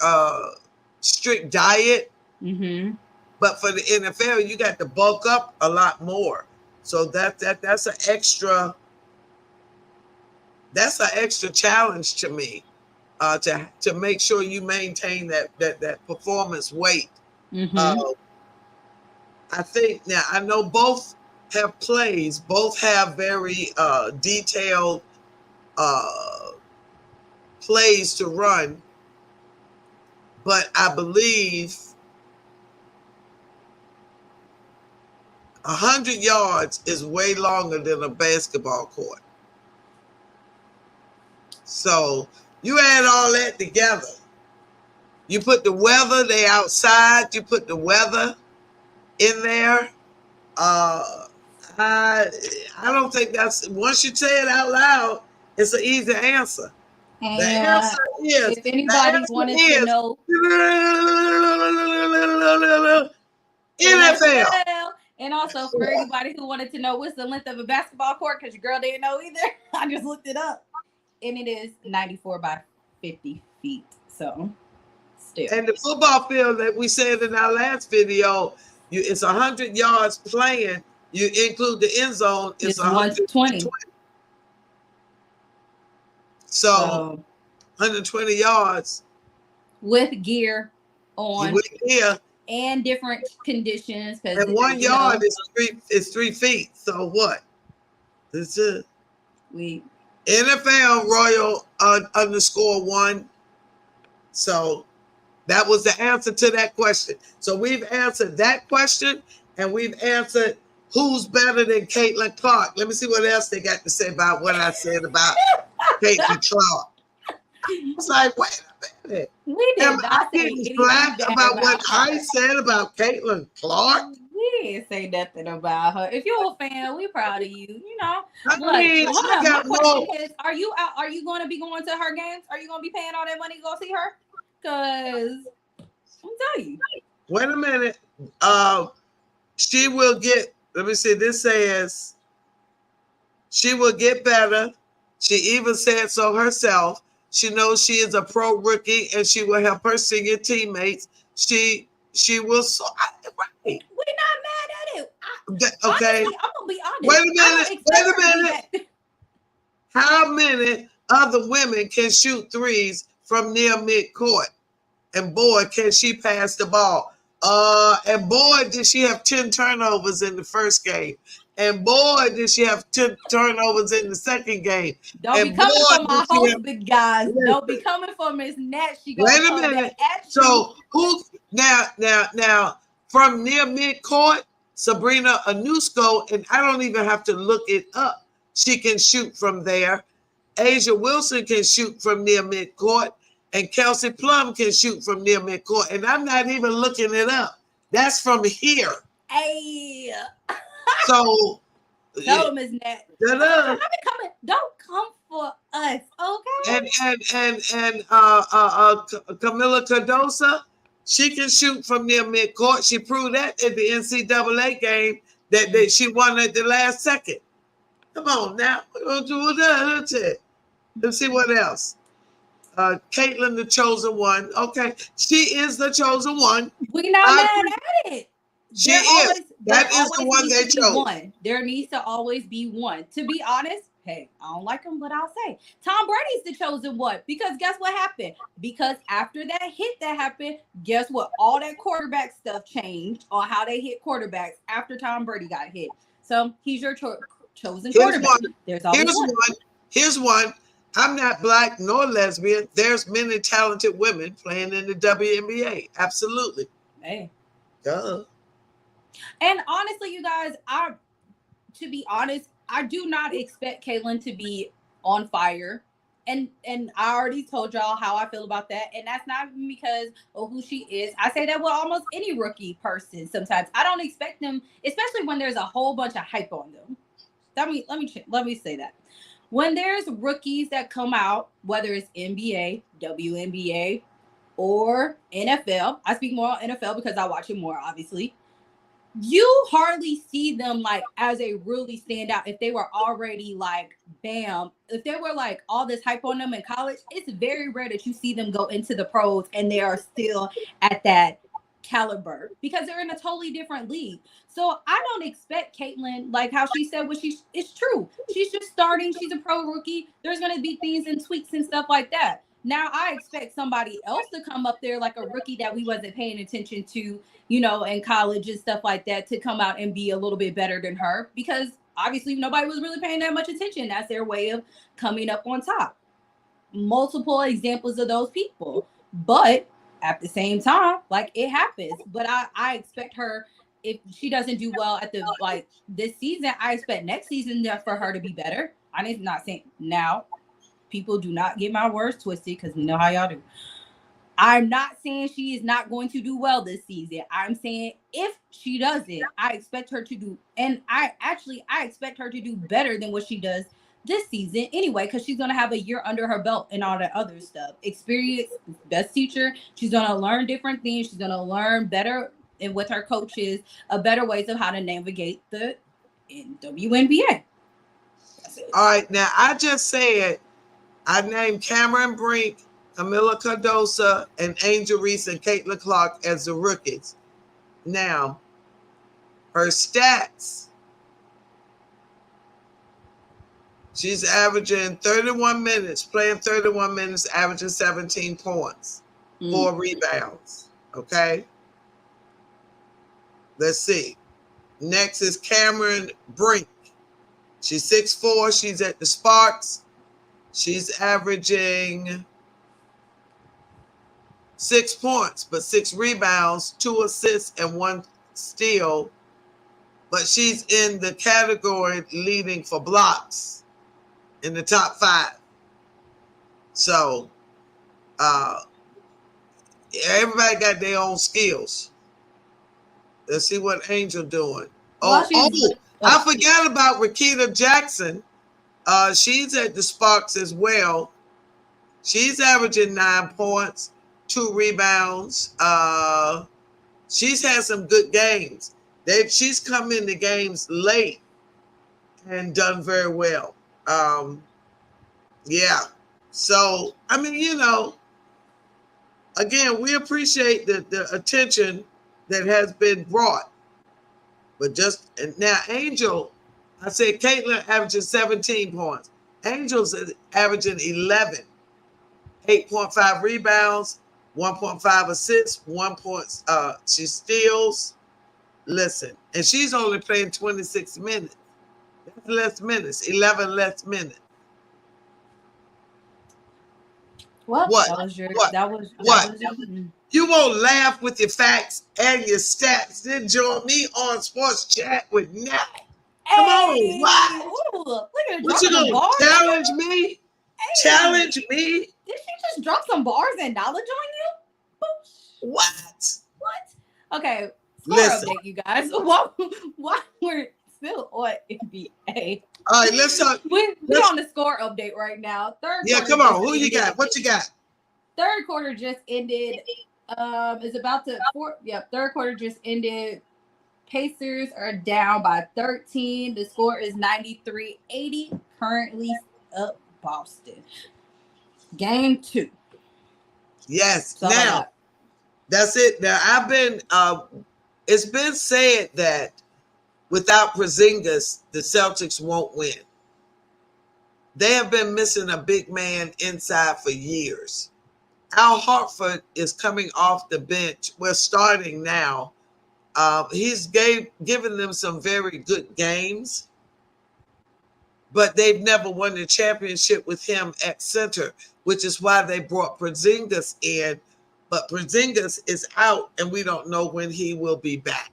Speaker 1: strict diet. Mm-hmm. But for the NFL, you got to bulk up a lot more. So that's an extra challenge to me, to make sure you maintain that performance weight. Mm-hmm. I think now I know both have plays, both have very detailed plays to run, but I believe 100 yards is way longer than a basketball court. So you add all that together. You put the weather, they outside, you put the weather in there. I don't think that's, once you say it out loud, it's an easy answer.
Speaker 2: And the answer is, if anybody wanted to know, NFL. And also for anybody who wanted to know what's the length of a basketball court, because your girl didn't know either, I just looked it up. And it is 94 by 50 feet. So still. And
Speaker 1: the football field that we said in our last video, it's 100 yards playing. You include the end zone, it's 120. So 120 yards.
Speaker 2: With gear on.
Speaker 1: With gear.
Speaker 2: And different conditions.
Speaker 1: And 1 yard is 3 feet. So what? This is NFL Royal _1. So that was the answer to that question. So we've answered that question, and we've answered who's better than Caitlin Clark. Let me see what else they got to say about what I said about Caitlin Clark. was like, wait a minute.
Speaker 2: We
Speaker 1: Am
Speaker 2: did
Speaker 1: I
Speaker 2: not say
Speaker 1: getting
Speaker 2: anything
Speaker 1: flack
Speaker 2: bad
Speaker 1: about what
Speaker 2: about
Speaker 1: I
Speaker 2: her.
Speaker 1: said about Caitlin Clark?
Speaker 2: We didn't say nothing about her. If you're a fan, we proud of you. You know.
Speaker 1: I
Speaker 2: Look,
Speaker 1: mean,
Speaker 2: hold
Speaker 1: she
Speaker 2: on. My
Speaker 1: got
Speaker 2: question
Speaker 1: more.
Speaker 2: is: are you out? Are you going to be going to her games? Are you going to be paying all that money to go see her? Cause I'm telling you.
Speaker 1: Wait a minute. She will get. Let me see. This says she will get better. She even said so herself. She knows she is a pro rookie and she will help her senior teammates. She will. So right.
Speaker 2: We're not mad at it.
Speaker 1: Okay.
Speaker 2: Honestly, I'm gonna be
Speaker 1: Wait
Speaker 2: honest.
Speaker 1: a
Speaker 2: I
Speaker 1: minute.
Speaker 2: don't
Speaker 1: Wait
Speaker 2: expect
Speaker 1: a
Speaker 2: her to be
Speaker 1: minute.
Speaker 2: back.
Speaker 1: How many other women can shoot threes from near midcourt? And boy, can she pass the ball. And boy, did she have 10 turnovers in the first game. And boy, did she have 10 turnovers in the second game.
Speaker 2: Don't be
Speaker 1: And
Speaker 2: coming
Speaker 1: boy,
Speaker 2: for
Speaker 1: did
Speaker 2: my
Speaker 1: she have.
Speaker 2: husband, guys. Don't be
Speaker 1: Listen,
Speaker 2: coming for Miss Nat. She gonna
Speaker 1: wait a
Speaker 2: come back
Speaker 1: minute.
Speaker 2: at you.
Speaker 1: So who now from near midcourt, Sabrina Anusko, and I don't even have to look it up. She can shoot from there. Asia Wilson can shoot from near midcourt, and Kelsey Plum can shoot from near midcourt. And I'm not even looking it up. That's from here.
Speaker 2: Hey,
Speaker 1: So,
Speaker 2: tell Miss Nat.
Speaker 1: da-da.
Speaker 2: Don't be coming. Don't come for us, okay?
Speaker 1: and Camilla Cardosa, she can shoot from near midcourt. She proved that at the NCAA game that she won at the last second. Come on now, we're gonna do that. Let's see what else. Caitlin, the chosen one. Okay, she is the chosen one.
Speaker 2: We not
Speaker 1: I
Speaker 2: mad
Speaker 1: agree.
Speaker 2: at it.
Speaker 1: She is.
Speaker 2: There
Speaker 1: That is the
Speaker 2: always
Speaker 1: one
Speaker 2: needs
Speaker 1: they
Speaker 2: to be
Speaker 1: chose.
Speaker 2: one. There needs to always be one. To be honest, hey, I don't like him, but I'll say Tom Brady's the chosen one. Because guess what happened? Because after that hit that happened, guess what? All that quarterback stuff changed on how they hit quarterbacks after Tom Brady got hit. So he's your chosen
Speaker 1: Here's
Speaker 2: quarterback.
Speaker 1: one.
Speaker 2: There's always
Speaker 1: Here's
Speaker 2: one.
Speaker 1: one. Here's one. I'm not black nor lesbian. There's many talented women playing in the WNBA. Absolutely.
Speaker 2: Hey.
Speaker 1: Duh.
Speaker 2: And honestly, you guys, to be honest, I do not expect Caitlin to be on fire. And I already told y'all how I feel about that. And that's not because of who she is. I say that with almost any rookie person sometimes. I don't expect them, especially when there's a whole bunch of hype on them. Let me say that. When there's rookies that come out, whether it's NBA, WNBA, or NFL, I speak more on NFL because I watch it more, obviously. You hardly see them like as a really standout if they were already like bam. If they were like all this hype on them in college, it's very rare that you see them go into the pros and they are still at that caliber because they're in a totally different league. So I don't expect Caitlin, like how she said what it's true. She's just starting, she's a pro rookie. There's gonna be things and tweaks and stuff like that. Now I expect somebody else to come up there like a rookie that we wasn't paying attention to, in college and stuff like that, to come out and be a little bit better than her because obviously nobody was really paying that much attention. That's their way of coming up on top. Multiple examples of those people. But at the same time, like it happens. But I expect her, if she doesn't do well at the like this season, I expect next season for her to be better. I'm not saying now. People do not get my words twisted because we know how y'all do. I'm not saying she is not going to do well this season. I'm saying if she doesn't, I expect her to do, and I expect her to do better than what she does this season anyway, because she's going to have a year under her belt and all that other stuff. Experience, best teacher. She's going to learn different things. She's going to learn better and with her coaches, a better ways of how to navigate the WNBA.
Speaker 1: All right. Now, I just said I named Cameron Brink, Camilla Cardosa, and Angel Reese and Caitlin Clark as the rookies. Now, her stats. She's averaging 31 minutes, playing 31 minutes, averaging 17 points, 4 rebounds. Okay. Let's see. Next is Cameron Brink. She's 6'4". She's at the Sparks. She's averaging 6 points, but 6 rebounds, 2 assists, and 1 steal. But she's in the category leading for blocks in the top 5. So Uh, everybody got their own skills. Let's see what Angel doing.
Speaker 2: While she's
Speaker 1: I forgot about Rakita Jackson. She's at the Sparks as well. She's averaging 9 points, 2 rebounds. She's had some good games. She's come into games late and done very well. Yeah. So, I mean, again, we appreciate the attention that has been brought. But just now, Angel, I said Caitlin averaging 17 points. Angel's averaging 11, 8.5 rebounds, 1.5 assists, 1 point. She steals. Listen, and she's only playing 26 minutes. That's less minutes, 11 less minutes.
Speaker 2: Well,
Speaker 1: what?
Speaker 2: That was
Speaker 1: You won't laugh with your facts and your stats. Then join me on Sports Chat with Nat. Come on, what?
Speaker 2: Ooh, look at
Speaker 1: What you gonna challenge me?
Speaker 2: Hey.
Speaker 1: Challenge me?
Speaker 2: Did she just drop some bars and knowledge on
Speaker 1: you? What?
Speaker 2: Okay, score update, you guys. While we're still on NBA.
Speaker 1: All right, let's talk.
Speaker 2: We're on the score update right now.
Speaker 1: Come on. Who you got? What you got?
Speaker 2: Third quarter just ended. Third quarter just ended. Pacers are down by 13. The score is 93-80. Currently up Boston. Game 2.
Speaker 1: Yes. Now, that's it. Now, it's been said that without Porzingis, the Celtics won't win. They have been missing a big man inside for years. Al Horford is coming off the bench. We're starting now. He's given them some very good games, but they've never won the championship with him at center, which is why they brought Porzingis in. But Porzingis is out, and we don't know when he will be back.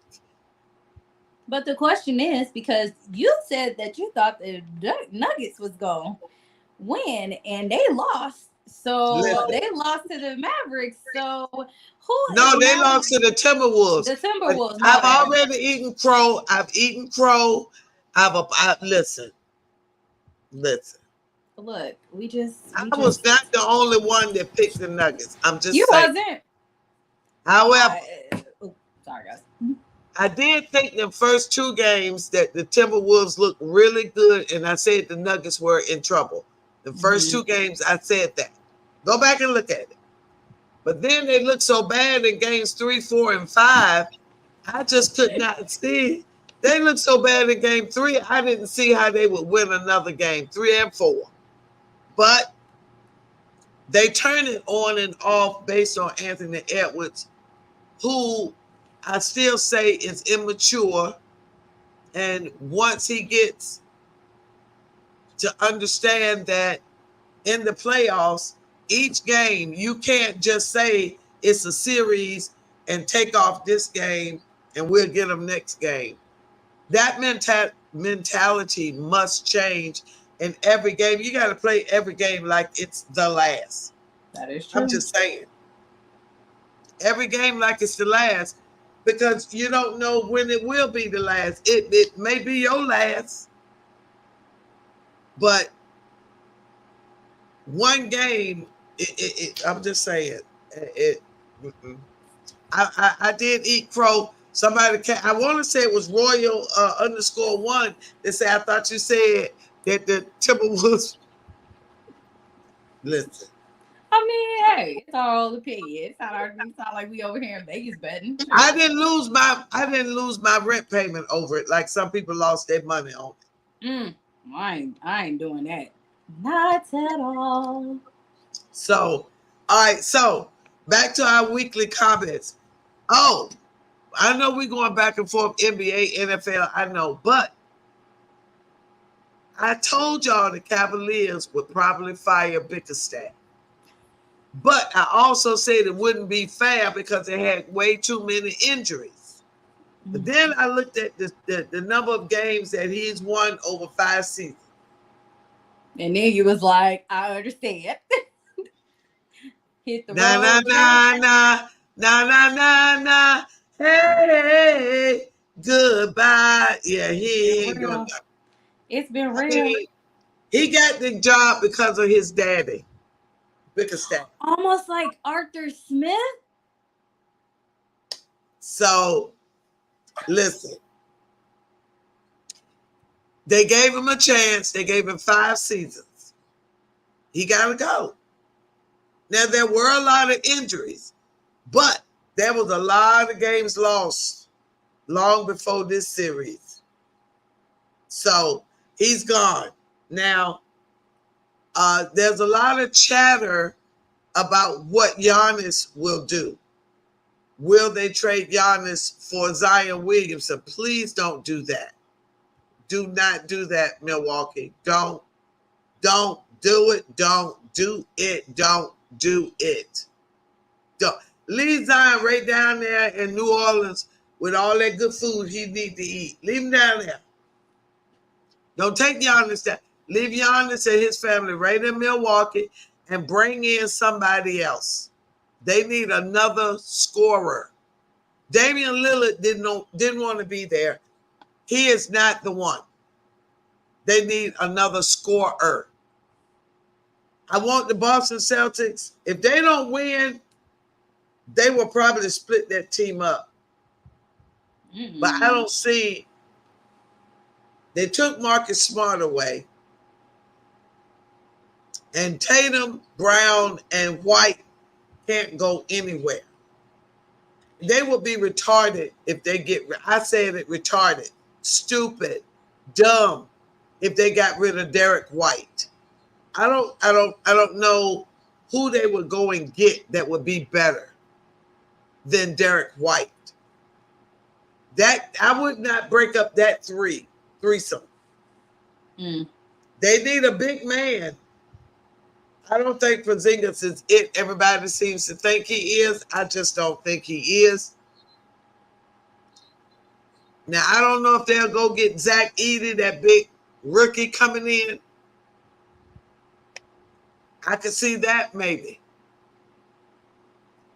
Speaker 2: But the question is, because you said that you thought the Nuggets was going to win, and they lost. So they lost to the Mavericks. So
Speaker 1: they lost to the Timberwolves.
Speaker 2: The Timberwolves.
Speaker 1: I've already eaten crow. I've eaten crow. Listen.
Speaker 2: Look,
Speaker 1: I was not the only one that picked the Nuggets. I'm just
Speaker 2: you
Speaker 1: saying.
Speaker 2: Wasn't.
Speaker 1: However,
Speaker 2: sorry guys.
Speaker 1: I did think the first 2 games that the Timberwolves looked really good, and I said the Nuggets were in trouble. The first 2 games, I said that. Go back and look at it. But then they looked so bad in games 3, 4, and 5. I just could not see. They looked so bad in game 3. I didn't see how they would win another game, 3 and 4. But they turn it on and off based on Anthony Edwards, who I still say is immature. And once he gets to understand that in the playoffs, each game, you can't just say it's a series and take off this game and we'll get them next game. That mentality must change in every game. You got to play every game like it's the last.
Speaker 2: That is true.
Speaker 1: I'm just saying. Every game like it's the last, because you don't know when it will be the last. It may be your last, but one game, I'm just saying, I did eat crow. Somebody, I want to say it was Royal _1 that said, I thought you said that the Timberwolves. Listen.
Speaker 2: I mean, hey, it's all opinion. It's not like we over here in Vegas betting.
Speaker 1: I didn't lose my rent payment over it like some people lost their money on
Speaker 2: it. I ain't doing that. Not at all.
Speaker 1: So, all right. So back to our weekly comments. Oh, I know we're going back and forth, NBA, NFL. I know, but I told y'all the Cavaliers would probably fire Bickerstaff. But I also said it wouldn't be fair because they had way too many injuries. But then I looked at the number of games that he's won over 5 seasons.
Speaker 2: And then you was like, I understand. Hit the
Speaker 1: Na na
Speaker 2: road, Jack.
Speaker 1: na na na na na na. Hey, goodbye. Yeah,
Speaker 2: Been
Speaker 1: he ain't doing
Speaker 2: real.
Speaker 1: that.
Speaker 2: It's been
Speaker 1: I
Speaker 2: real.
Speaker 1: mean, he got the job because of his daddy, Bickerstaff.
Speaker 2: Almost like Arthur Smith.
Speaker 1: So listen, they gave him a chance. They gave him 5 seasons. He got to go. Now there were a lot of injuries, but there was a lot of games lost long before this series. So he's gone. Now, there's a lot of chatter about what Giannis will do. Will they trade Giannis for Zion Williamson? Please don't do that. Do not do that, Milwaukee. Don't do it. Don't do it. Don't do it. Don't. Leave Zion right down there in New Orleans with all that good food he need to eat. Leave him down there. Don't take Giannis down. Leave Giannis and his family right in Milwaukee and bring in somebody else. They need another scorer. Damian Lillard didn't want to be there. He is not the one. They need another scorer. I want the Boston Celtics. If they don't win, they will probably split that team up. But I don't see. They took Marcus Smart away. And Tatum, Brown, and White can't go anywhere. They will be retarded if they get, I said it, retarded, stupid, dumb, if they got rid of Derek White. I don't know who they would go and get that would be better than Derek White. That I would not break up that threesome. They need a big man. I don't think Porzingis is it. Everybody seems to think he is. I just don't think he is. Now, I don't know if they'll go get Zach Edey, that big rookie coming in. I could see that maybe.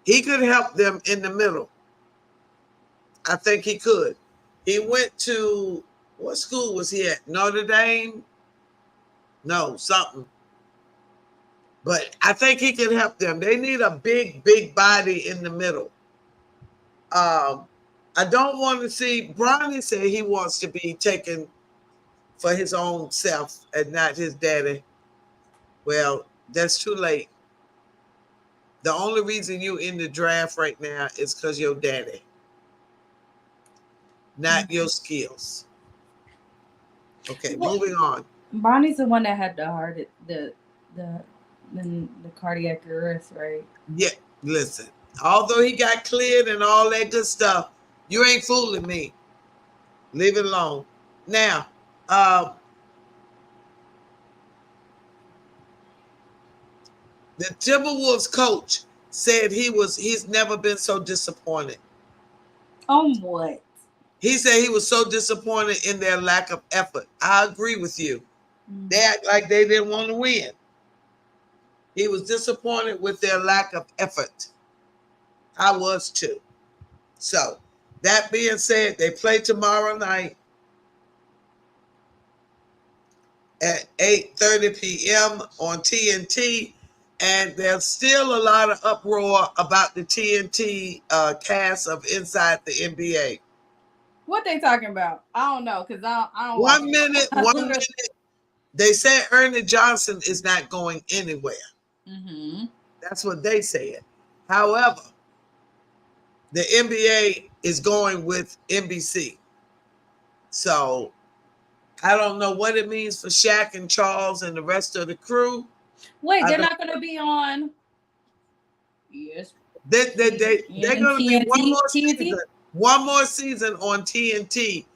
Speaker 1: He could help them in the middle. I think he could. He went to, what school was he at? Notre Dame? No, something. But I think he could help them. They need a big, big body in the middle. I don't want to see, Bronny said he wants to be taken for his own self and not his daddy. Well, that's too late. The only reason you in the draft right now is because your daddy, not your skills. Okay, moving on.
Speaker 2: Bronny's the one that had the heart, the cardiac arrest, right?
Speaker 1: Yeah, listen. Although he got cleared and all that good stuff, you ain't fooling me. Leave it alone. Now, the Timberwolves coach said he's never been so disappointed.
Speaker 2: What?
Speaker 1: He said he was so disappointed in their lack of effort. I agree with you. They act like they didn't want to win. He was disappointed with their lack of effort. I was too. So, that being said, they play tomorrow night at 8:30 p.m. on TNT. And there's still a lot of uproar about the TNT cast of Inside the NBA.
Speaker 2: What they talking about? I don't know because I don't.
Speaker 1: One minute. They said Ernie Johnson is not going anywhere.
Speaker 2: Mm-hmm.
Speaker 1: That's what they said. However, the NBA is going with NBC. So I don't know what it means for Shaq and Charles and the rest of the crew.
Speaker 2: Wait, they're not going to be on. Yes.
Speaker 1: They're going to be one more season on TNT,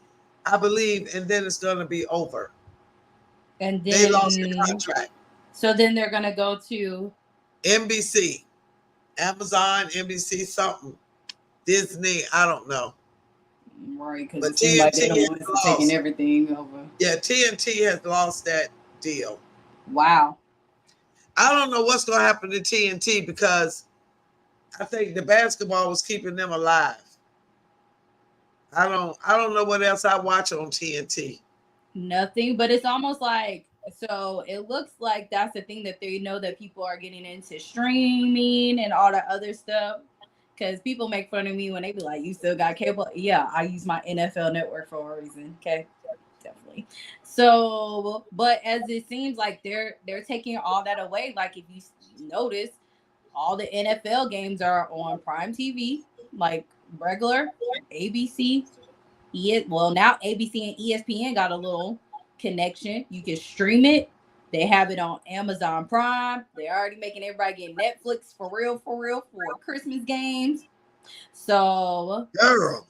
Speaker 1: I believe, and then it's going to be over.
Speaker 2: And then
Speaker 1: they lost the contract.
Speaker 2: So then they're going to go to
Speaker 1: NBC, Amazon, NBC, something, Disney. I don't know.
Speaker 2: Right, because it seems like they're the ones taking everything over.
Speaker 1: Yeah, TNT has lost that deal.
Speaker 2: Wow.
Speaker 1: I don't know what's going to happen to TNT because I think the basketball was keeping them alive. I don't know what else I watch on TNT.
Speaker 2: Nothing, but it's almost like, so it looks like that's the thing, that they know that people are getting into streaming and all that other stuff. Because people make fun of me when they be like, "You still got cable?" Yeah, I use my NFL network for a reason. Okay, definitely. So, but as it seems like they're taking all that away. Like if you notice, all the NFL games are on Prime TV, like regular ABC. Well, now ABC and ESPN got a little connection. You can stream it. They have it on Amazon Prime. They're already making everybody get Netflix for real, for Christmas games. So,
Speaker 1: Girl,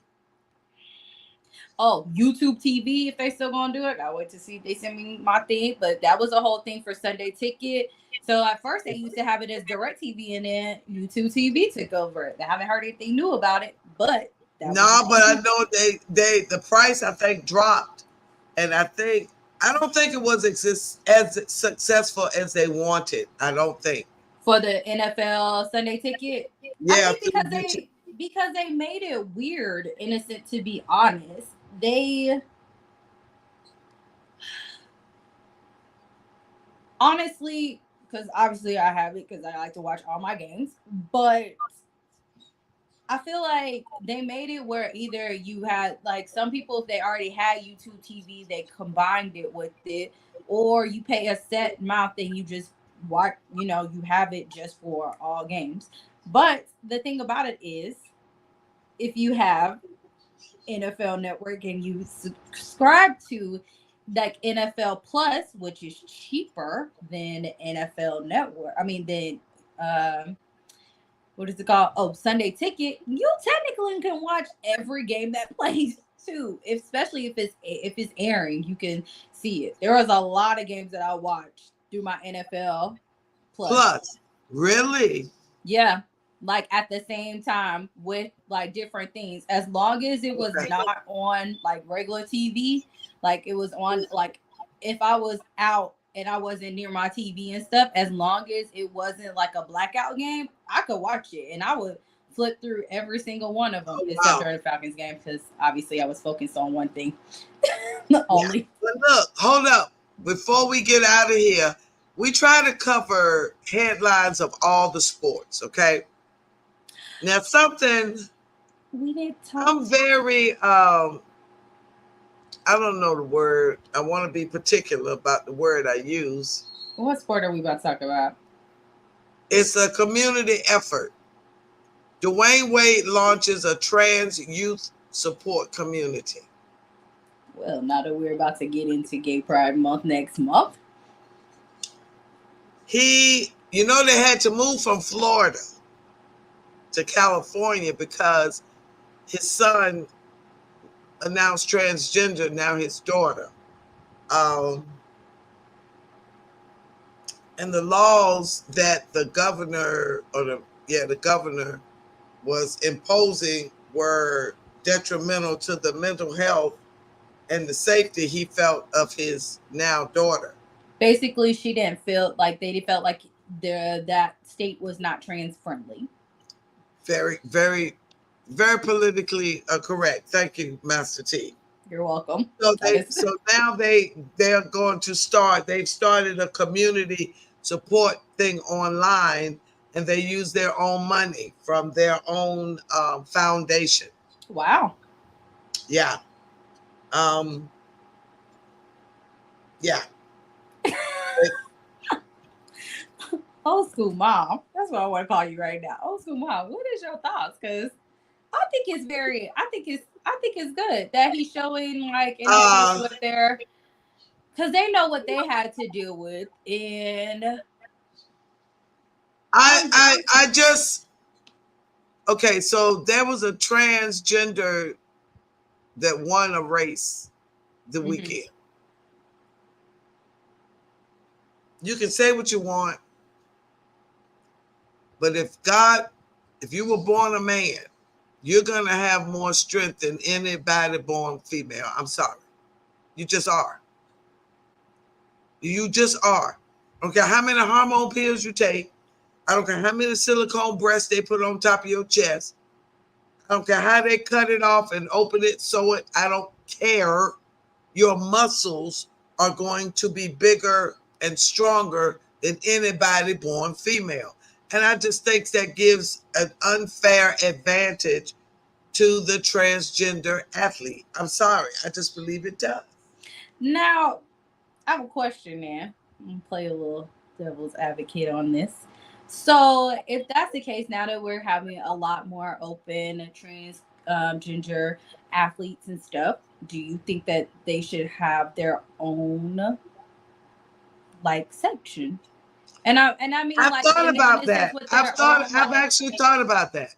Speaker 2: oh, YouTube TV, if they still gonna do it. I wait to see if they send me my thing. But that was a whole thing for Sunday Ticket. So at first they used to have it as Direct TV, and then YouTube TV took over it. I haven't heard anything new about it, but that was the
Speaker 1: no, but I
Speaker 2: thing.
Speaker 1: know they the price I think dropped, and I don't think it was as successful as they wanted. I don't think.
Speaker 2: For the NFL Sunday Ticket. I
Speaker 1: Yeah,
Speaker 2: think
Speaker 1: through YouTube.
Speaker 2: because they made it weird, innocent, to be honest. They honestly, because obviously I have it because I like to watch all my games, but I feel like they made it where either you had, like, some people, if they already had YouTube TV, they combined it with it, or you pay a set amount and you just watch, you have it just for all games. But the thing about it is, if you have NFL Network and you subscribe to like NFL Plus, which is cheaper than NFL Network, I mean, then what is it called? Oh, Sunday Ticket. You technically can watch every game that plays too, especially if it's airing. You can see it. There was a lot of games that I watched through my NFL Plus.
Speaker 1: Plus, really?
Speaker 2: Yeah, like at the same time with like different things. As long as it was
Speaker 1: Okay.
Speaker 2: not on like regular TV, like it was on, like if I was out and I wasn't near my TV and stuff, as long as it wasn't like a blackout game, I could watch it and I would flip through every single one of them
Speaker 1: Oh,
Speaker 2: except
Speaker 1: wow.
Speaker 2: for the Falcons game, because obviously I was focused on one thing
Speaker 1: Yeah.
Speaker 2: only.
Speaker 1: But look, hold up. Before we get out of here, we try to cover headlines of all the sports, okay? Now something
Speaker 2: We didn't talk.
Speaker 1: I'm very I don't know the word. I want to be particular about the word I use.
Speaker 2: What sport are we about to talk about?
Speaker 1: It's a community effort. Dwayne Wade launches a trans youth support community.
Speaker 2: Well, now that we're about to get into Gay Pride Month next month.
Speaker 1: They had to move from Florida to California because his son announced transgender, now his daughter. Um, and the laws that the governor the governor was imposing were detrimental to the mental health and the safety he felt of his now daughter.
Speaker 2: Basically, she didn't feel like they felt like that state was not trans friendly.
Speaker 1: Very, very, very politically correct. Thank you, Master T.
Speaker 2: You're welcome.
Speaker 1: So now they're going to start. They've started a community support thing online, and they use their own money from their own foundation.
Speaker 2: Wow.
Speaker 1: Yeah. Um, yeah.
Speaker 2: Old school mom. That's what I want to call you right now. Old school mom. What is your thoughts? Because I think it's good that he's showing like what they're, because they know what they had to deal with. And
Speaker 1: I just okay. So there was a transgender that won a race the weekend. You can say what you want, but if you were born a man, you're going to have more strength than anybody born female. I'm sorry. You just are. You just are. I don't care how many hormone pills you take. I don't care how many silicone breasts they put on top of your chest. I don't care how they cut it off and open it, sew it. I don't care. Your muscles are going to be bigger and stronger than anybody born female. And I just think that gives an unfair advantage to the transgender athlete. I'm sorry. I just believe it does.
Speaker 2: Now, I have a question there. I'm gonna play a little devil's advocate on this. So, if that's the case, now that we're having a lot more open trans gender athletes and stuff, do you think that they should have their own like section? And I mean
Speaker 1: I've
Speaker 2: like
Speaker 1: thought
Speaker 2: in
Speaker 1: about
Speaker 2: a sense
Speaker 1: that.
Speaker 2: with their own
Speaker 1: I've
Speaker 2: like,
Speaker 1: actually thought about that.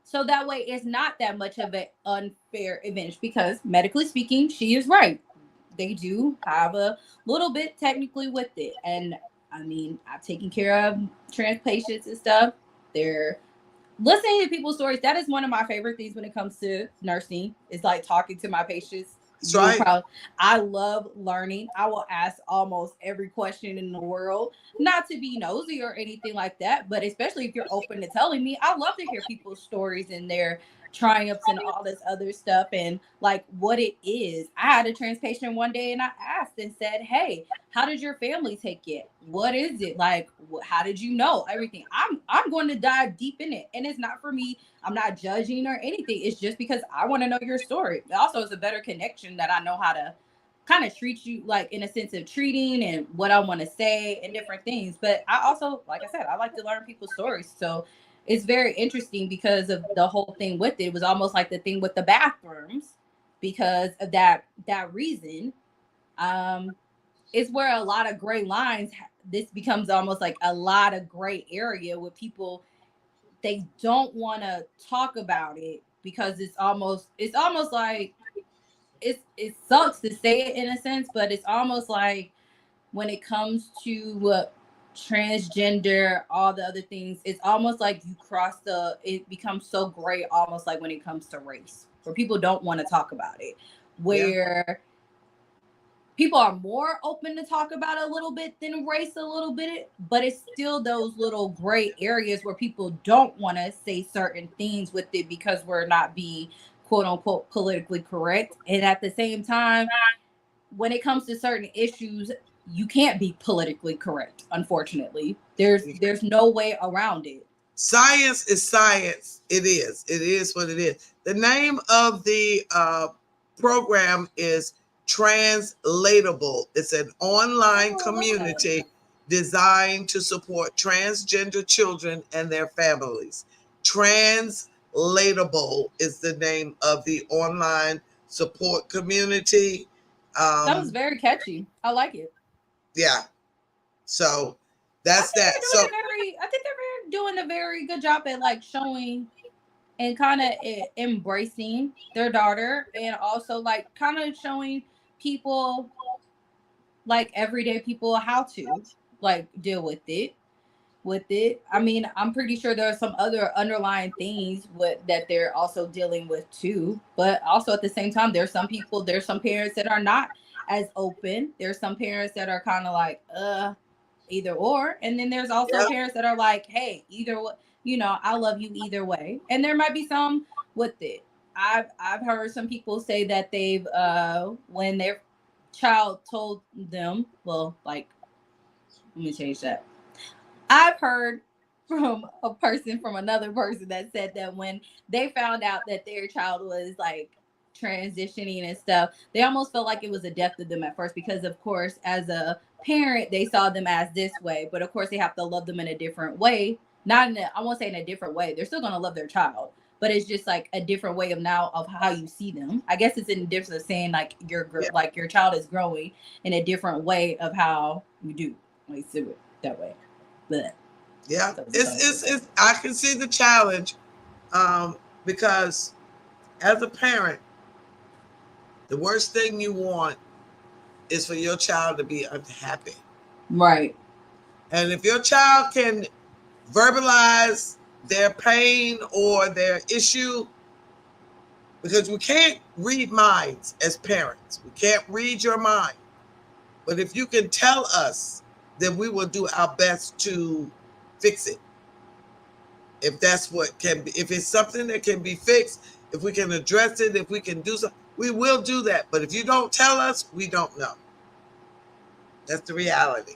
Speaker 2: so that way it's not that much of an unfair advantage because medically speaking, she is right. They do have a little bit technically with it. And I mean, I've taken care of trans patients and stuff. They're listening to people's stories. That is one of my favorite things when it comes to nursing. It's like talking to my patients.
Speaker 1: That's
Speaker 2: You'll
Speaker 1: right.
Speaker 2: probably, I love learning. I will ask almost every question in the world, not to be nosy or anything like that, but especially if you're open to telling me, I love to hear people's stories and their triumphs and all this other stuff and like what it is. I had a trans patient one day and I asked and said, "Hey, how did your family take it? What is it like? How did you know everything?" I'm going to dive deep in it, and it's not for me. I'm not judging or anything. It's just because I want to know your story. Also, it's a better connection that I know how to kind of treat you like in a sense of treating and what I want to say and different things. But I also, like I said, I like to learn people's stories. So it's very interesting because of the whole thing with it. It was almost like the thing with the bathrooms because of that reason. Um, it's where a lot of gray lines. This becomes almost like a lot of gray area with people. They don't want to talk about it because it's almost like it sucks to say it in a sense, but it's almost like when it comes to transgender, all the other things, it's almost like you cross it becomes so gray, almost like when it comes to race, where people don't want to talk about it,
Speaker 1: Yeah.
Speaker 2: where people are more open to talk about it a little bit than race a little bit, but it's still those little gray areas where people don't want to say certain things with it because we're not being quote unquote politically correct. And at the same time, when it comes to certain issues, you can't be politically correct. Unfortunately, there's no way around it.
Speaker 1: Science is science. It is. It is what it is. The name of the program is Translatable. It's an online
Speaker 2: Oh, I love that.
Speaker 1: community designed to support transgender children and their families. Translatable is the name of the online support community.
Speaker 2: That was
Speaker 1: Um,
Speaker 2: very catchy. I like it.
Speaker 1: yeah. So
Speaker 2: I
Speaker 1: that's
Speaker 2: think
Speaker 1: that.
Speaker 2: they're
Speaker 1: So
Speaker 2: doing a very. I think they're doing a very good job at like showing and kind of embracing their daughter and also like kind of showing people like everyday people how to like deal with it. I mean, I'm pretty sure there are some other underlying things that they're also dealing with too. But also at the same time, there's some parents that are not as open. There's some parents that are kind of like, either or. And then there's also
Speaker 1: yeah,
Speaker 2: parents that are like, hey, either what, I love you either way. And there might be some with it. I've heard some people say that they've when their child told them, well, like, let me change that. I've heard from a person from another person that said that when they found out that their child was like transitioning and stuff, they almost felt like it was a death to them at first because, of course, as a parent, they saw them as this way, but of course, they have to love them in a different way. Not in I won't say in a different way. They're still gonna love their child, but it's just like a different way of now of how you see them. I guess it's in the difference of saying like
Speaker 1: yeah,
Speaker 2: like your child is growing in a different way of how you do. Like do it that way. But
Speaker 1: yeah.
Speaker 2: that was a tongue
Speaker 1: It's.
Speaker 2: twister.
Speaker 1: I can see the challenge, because as a parent, the worst thing you want is for your child to be unhappy.
Speaker 2: Right.
Speaker 1: And if your child can verbalize their pain or their issue, because we can't read minds as parents, we can't read your mind. But if you can tell us then we will do our best to fix it. If that's what can be, if it's something that can be fixed, if we can address it, if we can do something, we will do that. But if you don't tell us, we don't know. That's the reality.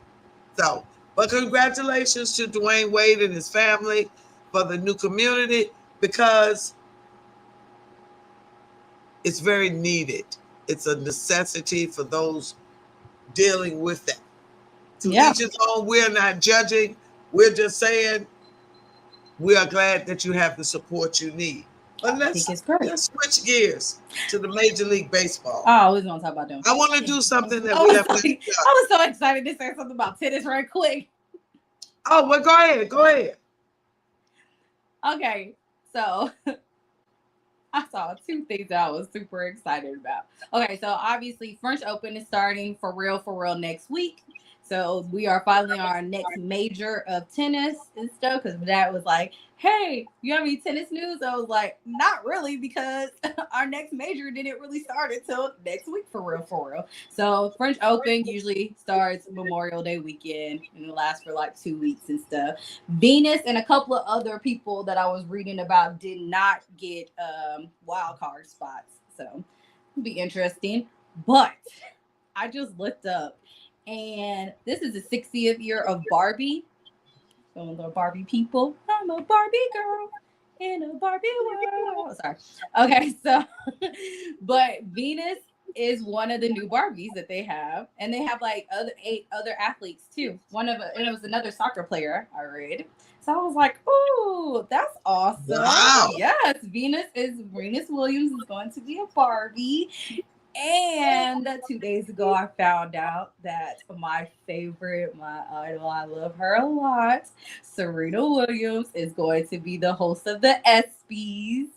Speaker 1: So, but congratulations to Dwayne Wade and his family for the new community, because it's very needed. It's a necessity for those dealing with that. To
Speaker 2: Yeah.
Speaker 1: each his own. We're not judging. We're just saying we are glad that you have the support you need. But
Speaker 2: I think it's great.
Speaker 1: let's switch gears to the Major League Baseball.
Speaker 2: Oh, I was gonna talk about them.
Speaker 1: I want to do something that
Speaker 2: I
Speaker 1: we
Speaker 2: was,
Speaker 1: have.
Speaker 2: I was so excited to say something about tennis right quick.
Speaker 1: Oh, well, go ahead. Go ahead.
Speaker 2: Okay, so I saw two things that I was super excited about. Okay, so obviously French Open is starting for real next week. So we are finally on our next major of tennis and stuff, because Dad was like, hey, you have any tennis news? I was like, not really, because our next major didn't really start until next week for real. So French Open usually starts Memorial Day weekend and it lasts for like 2 weeks and stuff. Venus and a couple of other people that I was reading about did not get wild card spots. So it'll be interesting. But I just looked up, and this is the 60th year of Barbie. So the Barbie people. I'm a Barbie girl in a Barbie world. Sorry. Okay, so but Venus is one of the new Barbies that they have, and they have like 8 other athletes too. And it was another soccer player I read. So I was like, "Ooh, that's awesome!"
Speaker 1: Wow.
Speaker 2: Yes, Venus Williams is going to be a Barbie. And 2 days ago, I found out that my idol, I love her a lot, Serena Williams, is going to be the host of the ESPYs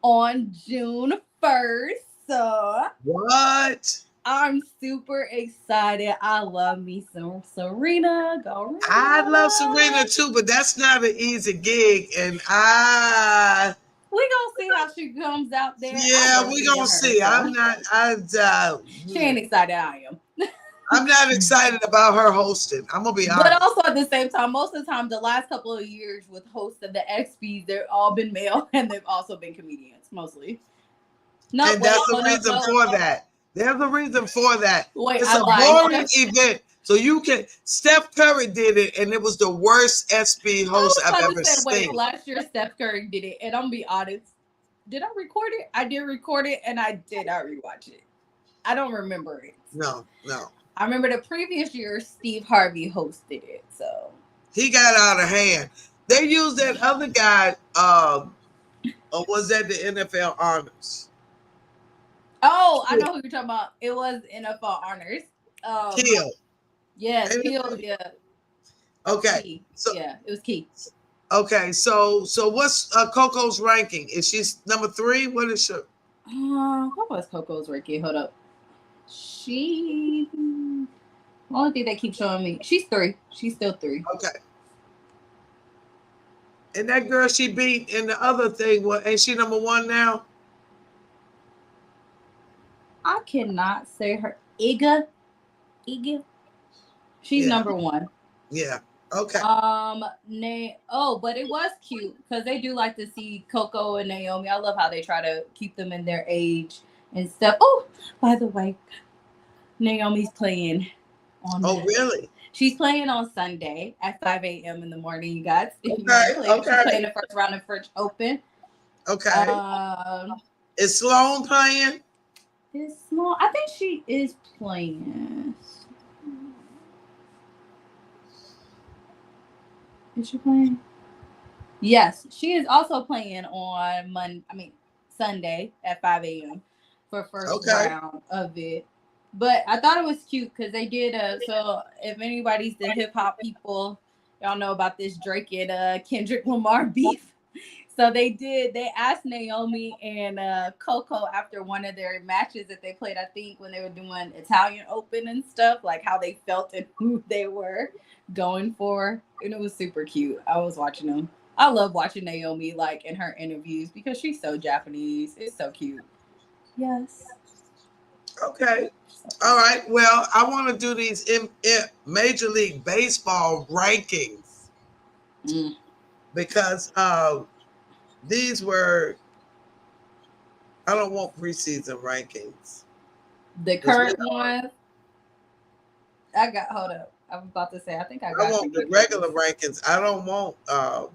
Speaker 2: on June 1st. So
Speaker 1: what?
Speaker 2: I'm super excited. I love me some Serena. Go
Speaker 1: I love Serena too, but that's not an easy gig, and
Speaker 2: we gonna see how she comes out there.
Speaker 1: Yeah, we gonna see. I'm not.
Speaker 2: She ain't excited. I am.
Speaker 1: I'm not excited about her hosting. I'm gonna be honest.
Speaker 2: But also at the same time, most of the time, the last couple of years with hosts of the XPs, they've all been male and they've also been comedians mostly.
Speaker 1: No, and that's the reason for that. There's a reason for that.
Speaker 2: Wait,
Speaker 1: it's a boring event. So you can. Steph Curry did it, and it was the worst SB host I've ever seen.
Speaker 2: Wait, last year Steph Curry did it, and I'm gonna be honest. Did I record it? I did record it, and I did not rewatch it. I don't remember it.
Speaker 1: No.
Speaker 2: I remember the previous year Steve Harvey hosted it, so
Speaker 1: he got out of hand. They used that other guy. Or was that the NFL honors?
Speaker 2: Oh, I know who you're talking about. It was NFL honors.
Speaker 1: Kill.
Speaker 2: Yes, Kill. Yeah.
Speaker 1: Okay.
Speaker 2: Key.
Speaker 1: So
Speaker 2: yeah, it was Key.
Speaker 1: Okay, so what's Coco's ranking? Is she number 3? What is she?
Speaker 2: What was Coco's ranking? Hold up. She. The only thing they keep showing me, she's 3. She's still 3.
Speaker 1: Okay. And that girl she beat in the other thing, what? Ain't she number 1 now?
Speaker 2: I cannot say her. Iga. She's number 1.
Speaker 1: Yeah. Okay.
Speaker 2: But it was cute because they do like to see Coco and Naomi. I love how they try to keep them in their age and stuff. Oh, by the way, Naomi's playing on.
Speaker 1: Oh, really?
Speaker 2: She's playing on Sunday at 5 a.m. in the morning, you guys.
Speaker 1: Okay.
Speaker 2: She's playing the first round of French Open.
Speaker 1: Okay. Is Sloane playing?
Speaker 2: I think she is playing. Is she playing? Yes, she is also playing on Sunday at 5 a.m. for first round of it. But I thought it was cute because they did so if anybody's the hip hop people, y'all know about this Drake and Kendrick Lamar beef. So they asked Naomi and Coco after one of their matches that they played, I think when they were doing Italian Open and stuff, like how they felt and who they were going for. And it was super cute. I was watching them. I love watching Naomi like in her interviews because she's so Japanese. It's so cute. Yes.
Speaker 1: Okay. All right. Well, I want to do these in Major League Baseball rankings because these were. I don't want preseason rankings.
Speaker 2: The current ones. I got. Hold up. I was about to say. I think I got.
Speaker 1: I want the regular rankings. I don't want. I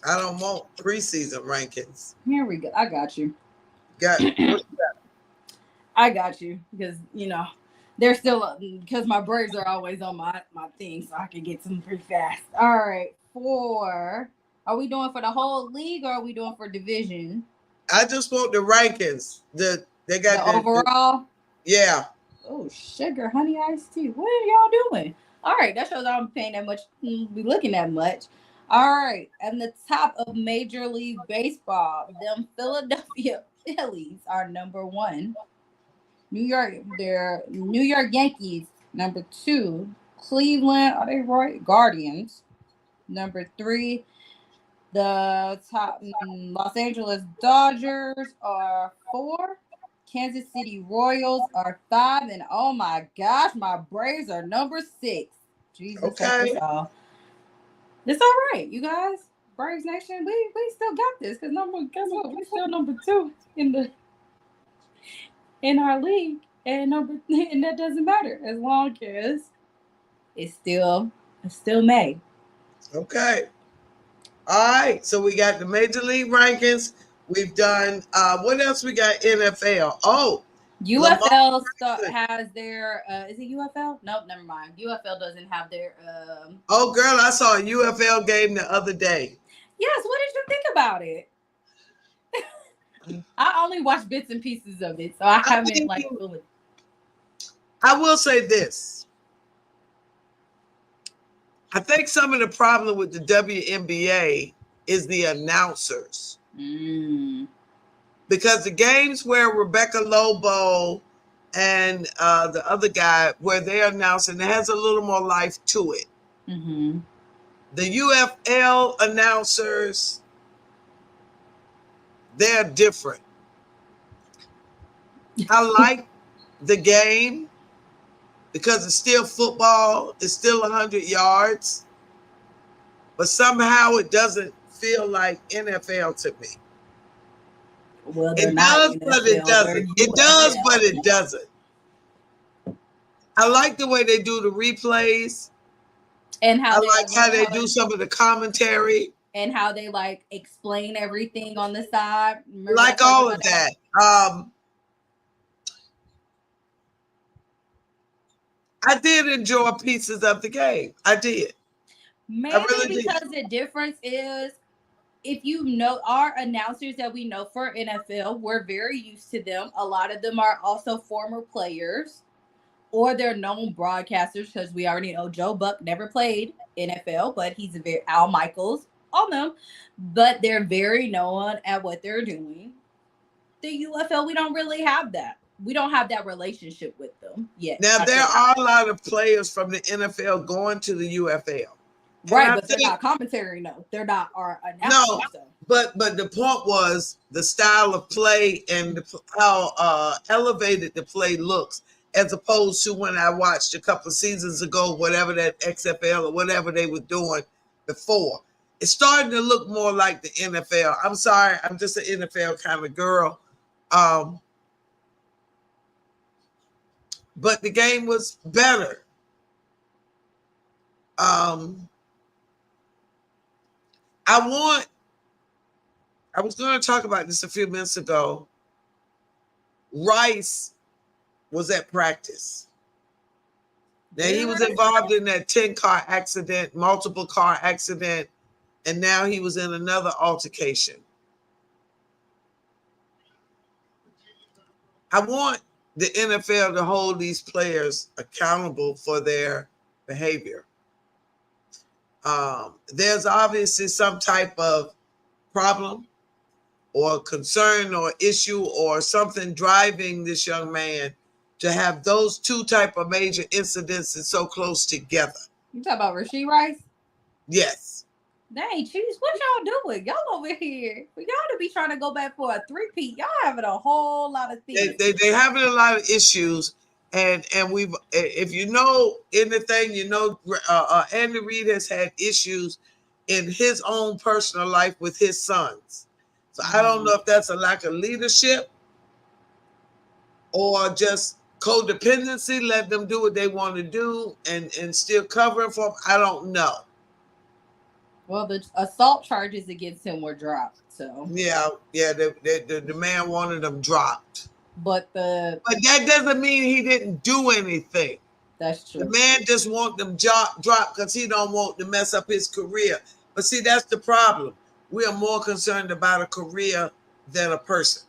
Speaker 1: don't want preseason rankings.
Speaker 2: Here we go. I got you.
Speaker 1: Got.
Speaker 2: I got you because they're still because my Braves are always on my thing, so I can get them pretty fast. All right, are we doing for the whole league or are we doing for division?
Speaker 1: I just want the rankings. They got
Speaker 2: the overall.
Speaker 1: Yeah.
Speaker 2: Oh, sugar, honey, iced tea. What are y'all doing? All right, that shows I don't paying that much. Be looking that much. All right, and the top of Major League Baseball, them Philadelphia Phillies are number 1. New York Yankees, number 2. Cleveland, are they right? Guardians, number 3. The top Los Angeles Dodgers are 4. Kansas City Royals are 5. And oh my gosh, my Braves are number 6. Jesus,
Speaker 1: okay.
Speaker 2: It's all right, you guys. Braves Nation, we still got this because guess what? We still number 2 in our league, and that doesn't matter as long as it's still May.
Speaker 1: Okay. All right. So we got the Major League rankings. We've done what else we got? NFL. Oh,
Speaker 2: UFL has their is it UFL? Nope, never mind. UFL doesn't have their
Speaker 1: Oh girl, I saw a UFL game the other day.
Speaker 2: Yes, what did you think about it? I only watched bits and pieces of it, so I haven't fully.
Speaker 1: I will say this. I think some of the problem with the WNBA is the announcers. Because the games where Rebecca Lobo and the other guy, where they're announcing, it has a little more life to it.
Speaker 2: Mm-hmm.
Speaker 1: The UFL announcers, they're different. I like the game because it's still football. It's still 100 yards. But somehow it doesn't feel like NFL to me.
Speaker 2: Well,
Speaker 1: it does, but it doesn't. It does, but it doesn't. I like the way they do the replays.
Speaker 2: And how
Speaker 1: they do some of the commentary.
Speaker 2: And how they explain everything on the side.
Speaker 1: Remember all of that. I did enjoy pieces of the game. I did.
Speaker 2: Maybe because the difference is, if you know our announcers that we know for NFL, we're very used to them. A lot of them are also former players or they're known broadcasters because we already know Joe Buck never played NFL, but he's Al Michaels, all them. But they're very known at what they're doing. The UFL, we don't really have that. We don't have that relationship with them yet.
Speaker 1: Now, there are a lot of players from the NFL going to the UFL.
Speaker 2: Right, but they're not commentary, no. They're not our announcers.
Speaker 1: No, but the point was the style of play and how elevated the play looks, as opposed to when I watched a couple of seasons ago, whatever that XFL or whatever they were doing before. It's starting to look more like the NFL. I'm sorry, I'm just an NFL kind of girl. But the game was better. I was going to talk about this a few minutes ago. Rice was at practice. Now, he was involved in that 10-car accident, multiple car accident, and now he was in another altercation. I want the NFL to hold these players accountable for their behavior. There's obviously some type of problem or concern or issue or something driving this young man to have those two type of major incidences so close together.
Speaker 2: You talk about Rasheed Rice?
Speaker 1: Yes.
Speaker 2: Dang, Chiefs, what y'all doing? Y'all over here. For y'all to be trying to go back for a three-peat, y'all having a whole lot of things.
Speaker 1: They having a lot of issues, and we've if you know anything, you know Andy Reid has had issues in his own personal life with his sons. So I don't know if that's a lack of leadership or just codependency, let them do what they want to do and still covering for them. I don't know.
Speaker 2: Well, the assault charges against him were dropped, so
Speaker 1: Yeah, the man wanted them dropped.
Speaker 2: but
Speaker 1: But that doesn't mean he didn't do anything.
Speaker 2: that's
Speaker 1: The
Speaker 2: true.
Speaker 1: man just want them dropped because he don't want to mess up his career. But see, that's the problem. We are more concerned about a career than a person.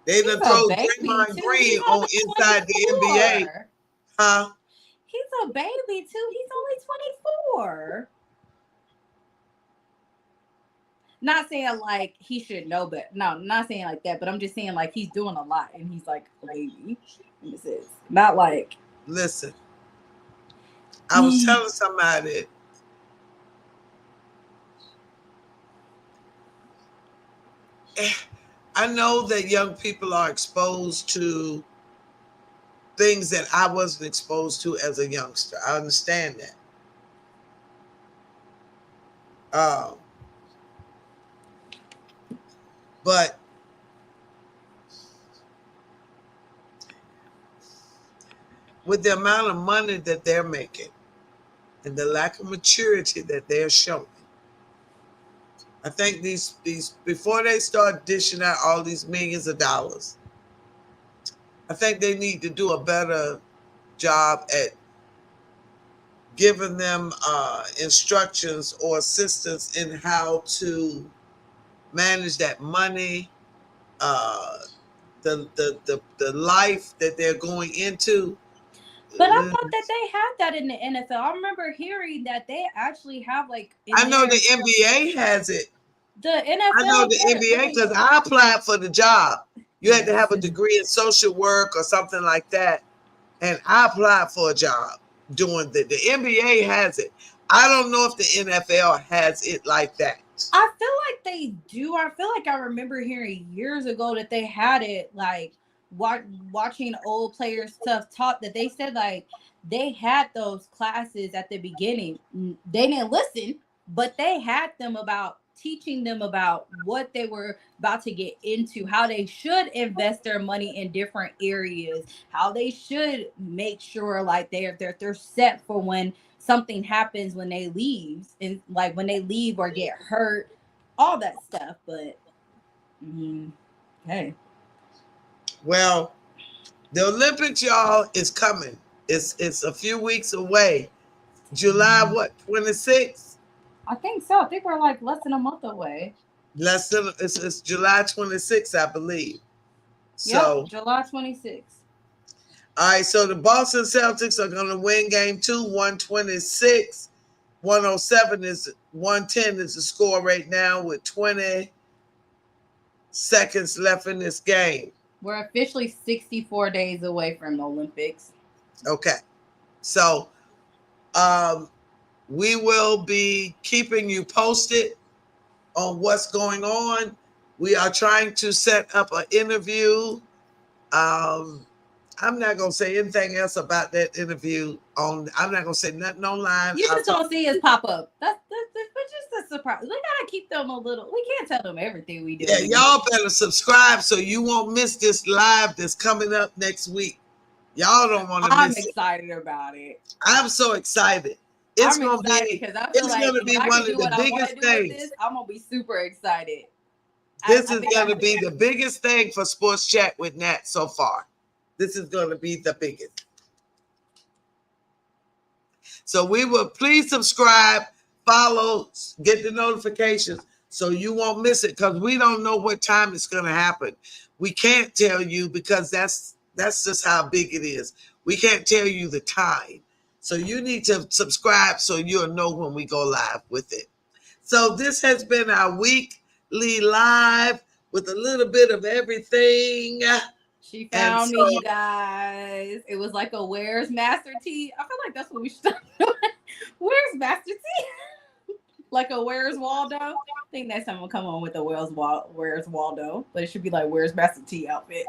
Speaker 1: They
Speaker 2: He's
Speaker 1: done
Speaker 2: a
Speaker 1: throw
Speaker 2: baby
Speaker 1: Draymond
Speaker 2: too. He's
Speaker 1: Green on
Speaker 2: only
Speaker 1: inside the NBA,
Speaker 2: 24.
Speaker 1: huh?
Speaker 2: He's a baby too. He's only 24. Not saying like he should know, but no, not saying like that. But I'm just saying like he's doing a lot, and he's like a baby. And this is not like.
Speaker 1: Listen, I was telling somebody, I know that young people are exposed to things that I wasn't exposed to as a youngster. I understand that. Um, but with the amount of money that they're making and the lack of maturity that they're showing, I think these before they start dishing out all these millions of dollars, I think they need to do a better job at giving them instructions or assistance in how to manage that money, uh, the life that they're going into.
Speaker 2: But I thought that they had that in the NFL. I remember hearing that they actually have like in
Speaker 1: I know
Speaker 2: there.
Speaker 1: the NBA has it.
Speaker 2: The
Speaker 1: I know
Speaker 2: NFL,
Speaker 1: the NBA because I applied for the job. You had to have a
Speaker 2: yes.
Speaker 1: degree in social work or something like that, and I applied for a job doing the NBA has it. I don't know if the NFL has it like that.
Speaker 2: I feel like they do. I feel like I remember hearing years ago that they had it like watching old players stuff taught that they said like they had those classes at the beginning. They didn't listen, but they had them about teaching them about what they were about to get into, how they should invest their money in different areas, how they should make sure like they're set for when something happens when they leave, and like when they leave or get hurt, all that stuff. But hey,
Speaker 1: Well, the Olympics, y'all, is coming. It's a few weeks away. July what 26th?
Speaker 2: I think so. I think we're like less than a month away.
Speaker 1: Less than it's July 26th, I believe.
Speaker 2: Yep,
Speaker 1: So
Speaker 2: July 26th.
Speaker 1: all right, so the Boston Celtics are going to win game 2, 126. 107 is 110 is the score right now with 20 seconds left in this game.
Speaker 2: We're officially 64 days away from the Olympics.
Speaker 1: Okay. So we will be keeping you posted on what's going on. We are trying to set up an interview. I'm not gonna say anything else about that interview. I'm not gonna say nothing online.
Speaker 2: You just don't see us pop up. That's just a surprise. We gotta keep them a little. We can't tell them everything we do.
Speaker 1: Yeah, y'all better subscribe so you won't miss this live that's coming up next week. Y'all don't want to miss it.
Speaker 2: I'm excited about it.
Speaker 1: I'm so excited. It's gonna be
Speaker 2: because I feel
Speaker 1: it's
Speaker 2: like
Speaker 1: gonna be
Speaker 2: when I
Speaker 1: one
Speaker 2: can
Speaker 1: of
Speaker 2: do
Speaker 1: the
Speaker 2: what I want to
Speaker 1: biggest
Speaker 2: do with
Speaker 1: things.
Speaker 2: this, I'm gonna be super excited.
Speaker 1: This is gonna be the biggest thing for Sports Chat with Nat so far. This is gonna be the biggest. So we will please subscribe, follow, get the notifications so you won't miss it because we don't know what time it's going to happen. We can't tell you because that's just how big it is. We can't tell you the time. So you need to subscribe so you'll know when we go live with it. So this has been our weekly live with a little bit of everything.
Speaker 2: She found me, you guys. It was like a Where's Master T? I feel like that's what we should start doing. Where's Master T? Like a Where's Waldo? I think next time we'll come on with a Where's Waldo, but it should be like Where's Master T outfit.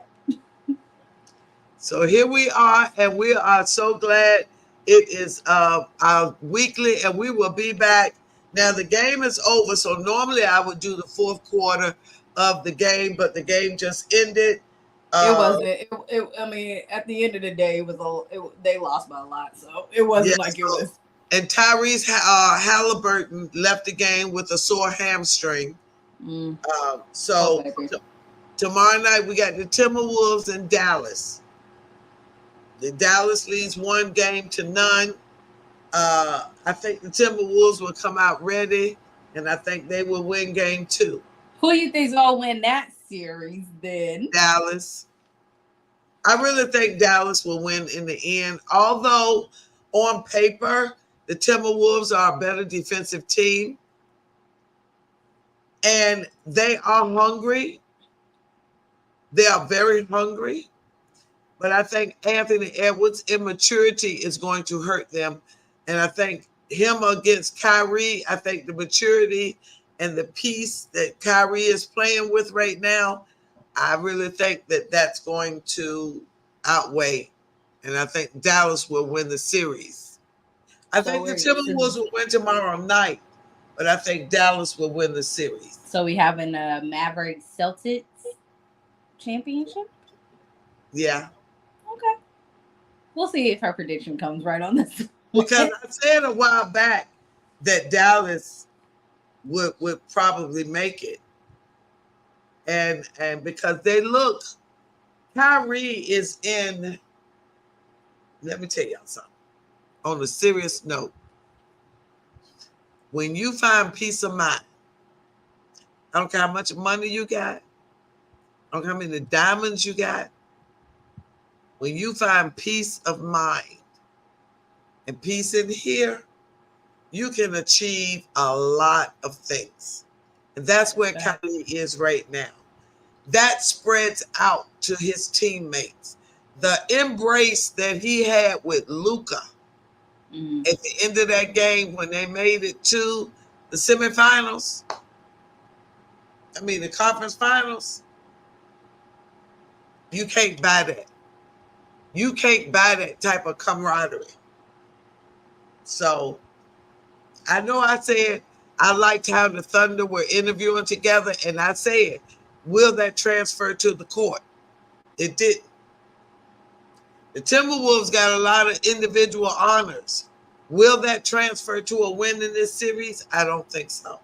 Speaker 1: So here we are, and we are so glad it is our weekly, and we will be back. Now the game is over, so normally I would do the fourth quarter of the game, but the game just ended.
Speaker 2: It wasn't. I mean, at the end of the day, they lost by a lot, so it wasn't like it was.
Speaker 1: And Tyrese Halliburton left the game with a sore hamstring. So tomorrow night we got the Timberwolves in Dallas. The Dallas leads 1-0. I think the Timberwolves will come out ready, and I think they will win game 2.
Speaker 2: Who do you think's gonna win that series then?
Speaker 1: Dallas. I really think Dallas will win in the end. Although on paper, the Timberwolves are a better defensive team, and they are hungry. They are very hungry. But I think Anthony Edwards' immaturity is going to hurt them. And I think him against Kyrie, I think the maturity and the peace that Kyrie is playing with right now, I really think that that's going to outweigh. And I think Dallas will win the series. I think the Timberwolves will win tomorrow night, but I think Dallas will win the series.
Speaker 2: So we having a Mavericks Celtics championship?
Speaker 1: Yeah.
Speaker 2: Okay. We'll see if her prediction comes right on this.
Speaker 1: Because I said a while back that Dallas would probably make it. And because they look, Kyrie is in, let me tell y'all something. On a serious note, when you find peace of mind, I don't care how much money you got, I don't care how many diamonds you got, when you find peace of mind and peace in here, you can achieve a lot of things. And that's where Kyrie is right now. That spreads out to his teammates. The embrace that he had with Luka at the end of that game when they made it to the semifinals, the conference finals, you can't buy that. You can't buy that type of camaraderie. So I know I said I liked how the Thunder were interviewing together, and I said, will that transfer to the court? It didn't. The Timberwolves got a lot of individual honors. Will that transfer to a win in this series? I don't think so.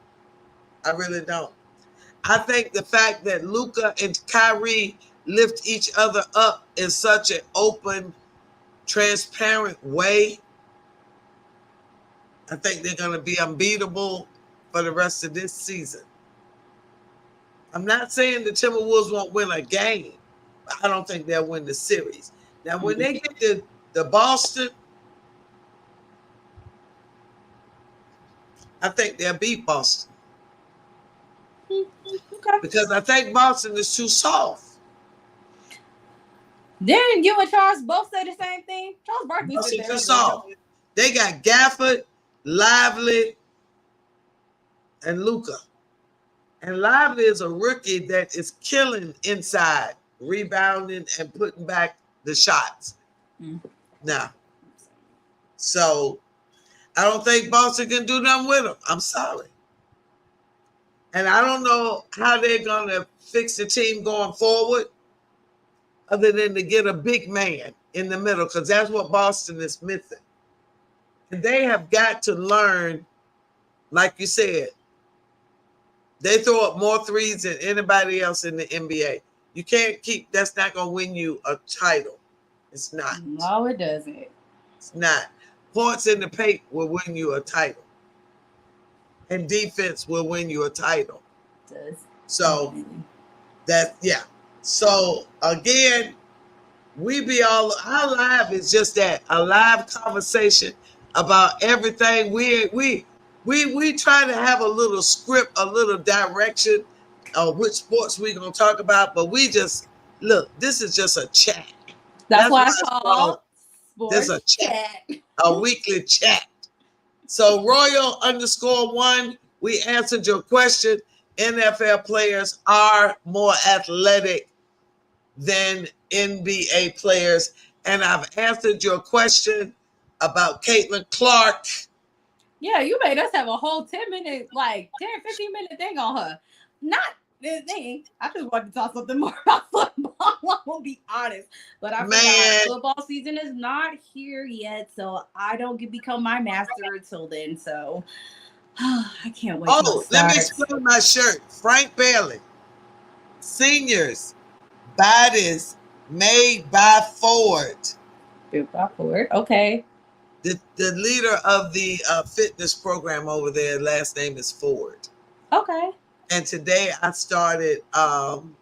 Speaker 1: I really don't. I think the fact that Luka and Kyrie lift each other up in such an open, transparent way, I think they're going to be unbeatable for the rest of this season. I'm not saying the Timberwolves won't win a game, but I don't think they'll win the series. Now, when they get to Boston, I think they'll beat Boston.
Speaker 2: Okay.
Speaker 1: Because I think Boston is too soft.
Speaker 2: Didn't you and Charles both say the same thing? Charles Barkley said
Speaker 1: Boston too soft. They got Gafford, Lively, and Luka. And Lively is a rookie that is killing inside, rebounding and putting back the shots. Now, so I don't think Boston can do nothing with them. I'm sorry. And I don't know how they're going to fix the team going forward other than to get a big man in the middle, because that's what Boston is missing. And they have got to learn, like you said, they throw up more threes than anybody else in the NBA. You can't keep, that's not going to win you a title. It's not.
Speaker 2: No, it doesn't.
Speaker 1: It's not. Points in the paint will win you a title. And defense will win you a title.
Speaker 2: It does.
Speaker 1: So, yeah. So, again, our live is just that, a live conversation about everything. We try to have a little script, a little direction of which sports we're going to talk about, but we just, look, this is just a chat.
Speaker 2: That's why I call
Speaker 1: this a chat, a weekly chat. So Royal _1, We answered your question. NFL players are more athletic than NBA players. And I've answered your question about Caitlin Clark.
Speaker 2: Yeah, you made us have a whole 10-minute, like 10, 15-minute thing on her. Not the thing. I just wanted to talk something more about football. I won't be honest. But I forgot
Speaker 1: Man,
Speaker 2: football season is not here yet. So I don't become my master until then. So I can't wait till it
Speaker 1: oh, let me
Speaker 2: starts.
Speaker 1: explain my shirt. Frank Bailey, seniors, bodies made by Ford.
Speaker 2: Good forward. Okay.
Speaker 1: The leader of the fitness program over there, last name is Ford.
Speaker 2: Okay.
Speaker 1: And today I started on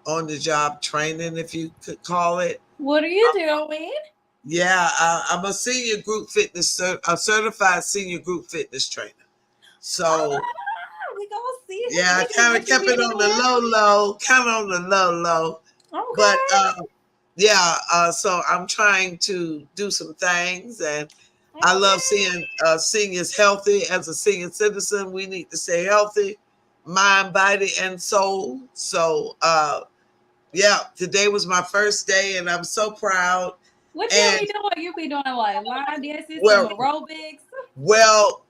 Speaker 1: the job training, if you could call it.
Speaker 2: What are you doing?
Speaker 1: Yeah, I'm a senior group fitness, a certified senior group fitness trainer. So
Speaker 2: We gonna see
Speaker 1: yeah, I
Speaker 2: what
Speaker 1: kind of
Speaker 2: you
Speaker 1: kept
Speaker 2: be
Speaker 1: it on the
Speaker 2: doing.
Speaker 1: low, kind of on the low. But
Speaker 2: Okay.
Speaker 1: yeah, so I'm trying to do some things, and I love
Speaker 2: Okay.
Speaker 1: seeing seniors healthy. As a senior citizen, we need to stay healthy, mind, body, and soul. So yeah, today was my first day, and I'm so proud.
Speaker 2: What you
Speaker 1: And
Speaker 2: be doing? You be doing like line dances, some
Speaker 1: well,
Speaker 2: aerobics.
Speaker 1: well,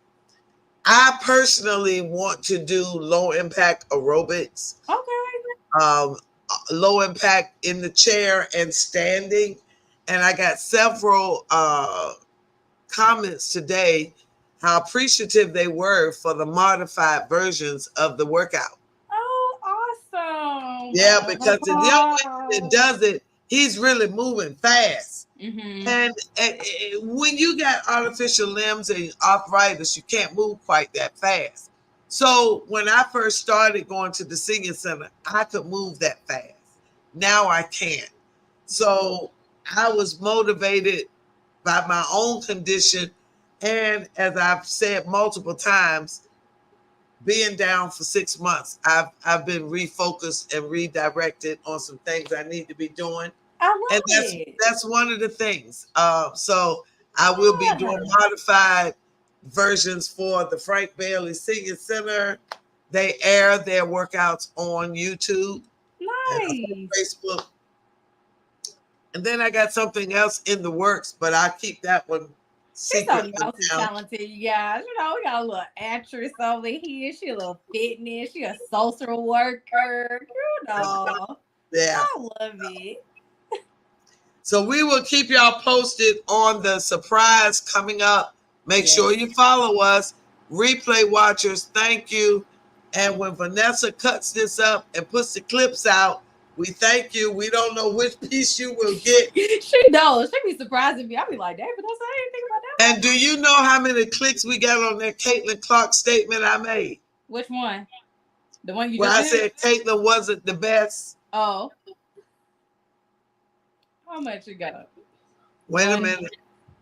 Speaker 1: I personally want to do low impact aerobics,
Speaker 2: Okay.
Speaker 1: um, low impact in the chair and standing. And I got several comments today how appreciative they were for the modified versions of the workout.
Speaker 2: Oh, awesome.
Speaker 1: Yeah, because the young man that
Speaker 2: Oh.
Speaker 1: does it, he's really moving fast.
Speaker 2: Mhm.
Speaker 1: And when you got artificial limbs and arthritis, you can't move quite that fast. So when I first started going to the senior center, I could move that fast. Now I can't. So I was motivated by my own condition. And as I've said multiple times, being down for 6 months, I've been refocused and redirected on some things I need to be doing,
Speaker 2: I
Speaker 1: and
Speaker 2: love
Speaker 1: that's
Speaker 2: it.
Speaker 1: that's one of the things. So I will be doing
Speaker 2: Yeah.
Speaker 1: modified versions for the Frank Bailey Senior Center. They air their workouts on YouTube and on
Speaker 2: Nice.
Speaker 1: Facebook. And then I got something else in the works, but I keep that one
Speaker 2: She's
Speaker 1: secret
Speaker 2: so
Speaker 1: for now.
Speaker 2: multi-talented, you guys. You know, we got a little actress over here. She a little fitness. She a social worker. You know,
Speaker 1: Yeah.
Speaker 2: I love it.
Speaker 1: So we will keep y'all posted on the surprise coming up. Make
Speaker 2: Yes.
Speaker 1: sure you follow us. Replay watchers, thank you. And when Vanessa cuts this up and puts the clips out, we thank you. We don't know which piece you will get.
Speaker 2: She knows. She be surprising me. I be like, David, don't say anything about that one.
Speaker 1: And do you know how many clicks we got on that Caitlin Clark statement I made?
Speaker 2: Which one? The one you
Speaker 1: Where
Speaker 2: just
Speaker 1: I
Speaker 2: did?
Speaker 1: said Caitlin wasn't the best.
Speaker 2: Oh, how much you got?
Speaker 1: Wait a
Speaker 2: One.
Speaker 1: minute.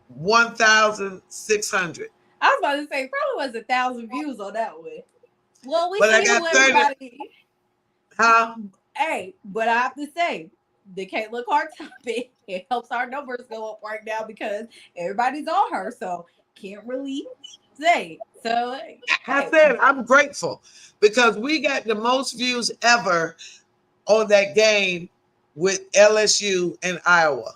Speaker 1: 1,600.
Speaker 2: I was about to say probably was 1,000 views on that one. Well, we
Speaker 1: But I
Speaker 2: see
Speaker 1: got
Speaker 2: who
Speaker 1: 30.
Speaker 2: everybody.
Speaker 1: Huh?
Speaker 2: Hey, but I have to say, the Caitlin Clark topic, it helps our numbers go up right now because everybody's on her. So can't really say. So
Speaker 1: I
Speaker 2: hey,
Speaker 1: said I'm grateful because we got the most views ever on that game with LSU and Iowa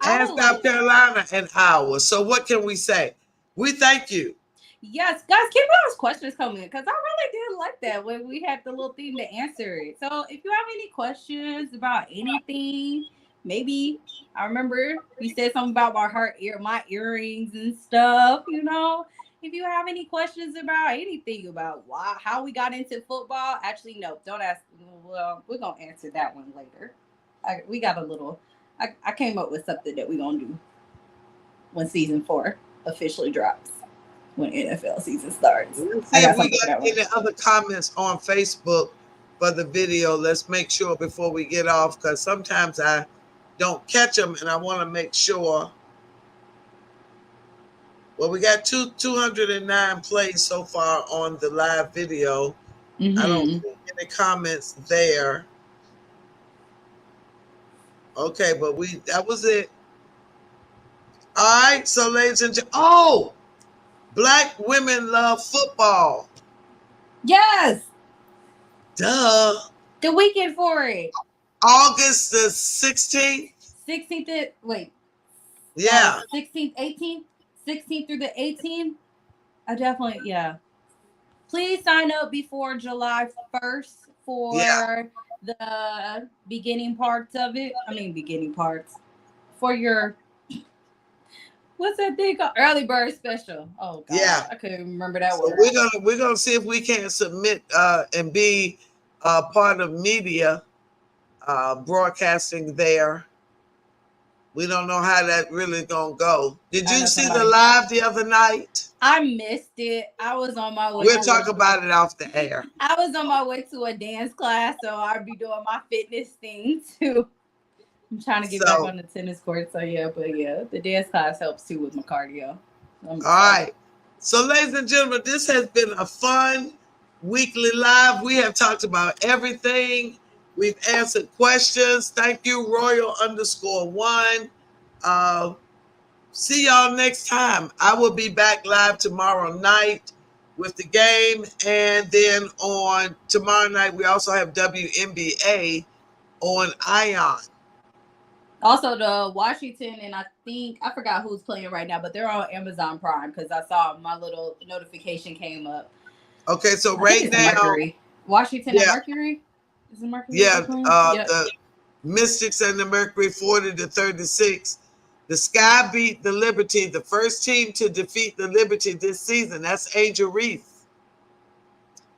Speaker 2: I
Speaker 1: and
Speaker 2: would
Speaker 1: South
Speaker 2: like,
Speaker 1: Carolina and Iowa. So what can we say? We thank you.
Speaker 2: yes, guys, keep those questions coming because I really did like that when we had the little thing to answer it. So if you have any questions about anything, maybe I remember you said something about my earrings and stuff. You know, if you have any questions about anything about how we got into football, actually no, don't ask. Well, we're gonna answer that one later. We got a little. I came up with something that we're gonna do when season 4 officially drops, when NFL season starts.
Speaker 1: Let's see
Speaker 2: I got
Speaker 1: if we
Speaker 2: something for
Speaker 1: got
Speaker 2: that one.
Speaker 1: any other comments on Facebook for the video. Let's make sure before we get off because sometimes I don't catch them and I want to make sure. Well, we got 209 plays so far on the live video. I don't
Speaker 2: Mm-hmm.
Speaker 1: see any comments there. Okay, but that was it. All right, so ladies and gentlemen, Black women love football.
Speaker 2: Yes,
Speaker 1: Duh.
Speaker 2: the weekend for it.
Speaker 1: August the 16th.
Speaker 2: 16th, wait,
Speaker 1: Yeah.
Speaker 2: 16th, 18th, 16th through the 18th. I definitely, yeah. Please sign up before July 1st
Speaker 1: Yeah.
Speaker 2: for the beginning parts of it. I mean, beginning parts for your, what's that thing called? Early bird special. Oh
Speaker 1: Yeah.
Speaker 2: God, I couldn't remember that
Speaker 1: So
Speaker 2: word.
Speaker 1: we're gonna see if we can submit and be part of media broadcasting there. We don't know how that really gonna go. Did
Speaker 2: I
Speaker 1: you
Speaker 2: know
Speaker 1: see the
Speaker 2: somebody.
Speaker 1: live the other night?
Speaker 2: I missed it. I was on my way
Speaker 1: We'll
Speaker 2: to
Speaker 1: talk about it off the air.
Speaker 2: a dance class, so I'd be doing my fitness thing too. I'm trying to get back
Speaker 1: So,
Speaker 2: on the tennis court, so yeah, but yeah, the dance class helps too with my cardio. I'm
Speaker 1: all
Speaker 2: excited.
Speaker 1: right. So, ladies and gentlemen, this has been a fun weekly live. We have talked about everything. We've answered questions. Thank you, Royal_1. Uh, See y'all next time. I will be back live tomorrow night with the game. And then on tomorrow night, we also have WNBA on Ion.
Speaker 2: Also, the Washington and I forgot who's playing right now, but they're on Amazon Prime because I saw my little notification came up.
Speaker 1: Okay, so
Speaker 2: I think
Speaker 1: right
Speaker 2: it's the
Speaker 1: now,
Speaker 2: Mercury. Washington and
Speaker 1: yeah,
Speaker 2: Mercury. Is it Mercury
Speaker 1: yeah,
Speaker 2: they're playing? Yep.
Speaker 1: the Mystics and the Mercury 40-36. The Sky beat the Liberty, the first team to defeat the Liberty this season. That's Angel Reese.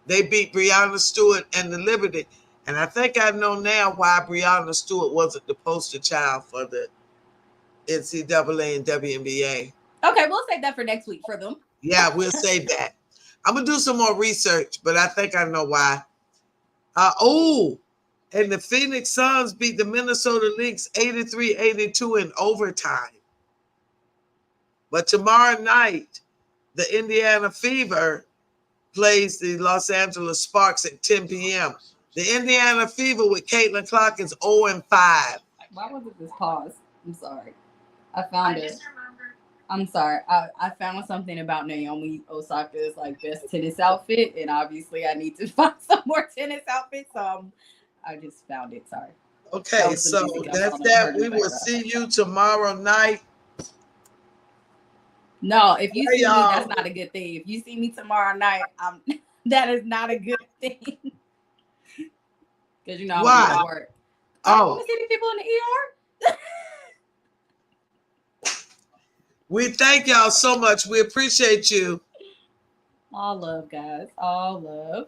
Speaker 1: They beat Breonna Stewart and the Liberty. And I think I know now why Breonna Stewart wasn't the poster child for the NCAA and WNBA.
Speaker 2: Okay, we'll save that for next week for them.
Speaker 1: Yeah, we'll save that. I'm going to do some more research, but I think I know why. And the Phoenix Suns beat the Minnesota Lynx 83-82 in overtime. But tomorrow night, the Indiana Fever plays the Los Angeles Sparks at 10 p.m. The Indiana Fever with Caitlin Clark is 0-5.
Speaker 2: Why was it this pause? I'm sorry. I found it. I'm sorry. I found something about Naomi Osaka's like best tennis outfit, and obviously I need to find some more tennis outfits. So I just found it. Sorry.
Speaker 1: Okay, so that's that. We will see you tomorrow night.
Speaker 2: No, if you
Speaker 1: Hey,
Speaker 2: see me,
Speaker 1: y'all.
Speaker 2: that's not a good thing. If you see me tomorrow night, that is not a good thing. Because you know I'm gonna be at work. I don't want to see any people in the ER.
Speaker 1: We thank y'all so much. We appreciate you.
Speaker 2: All love, guys. All love.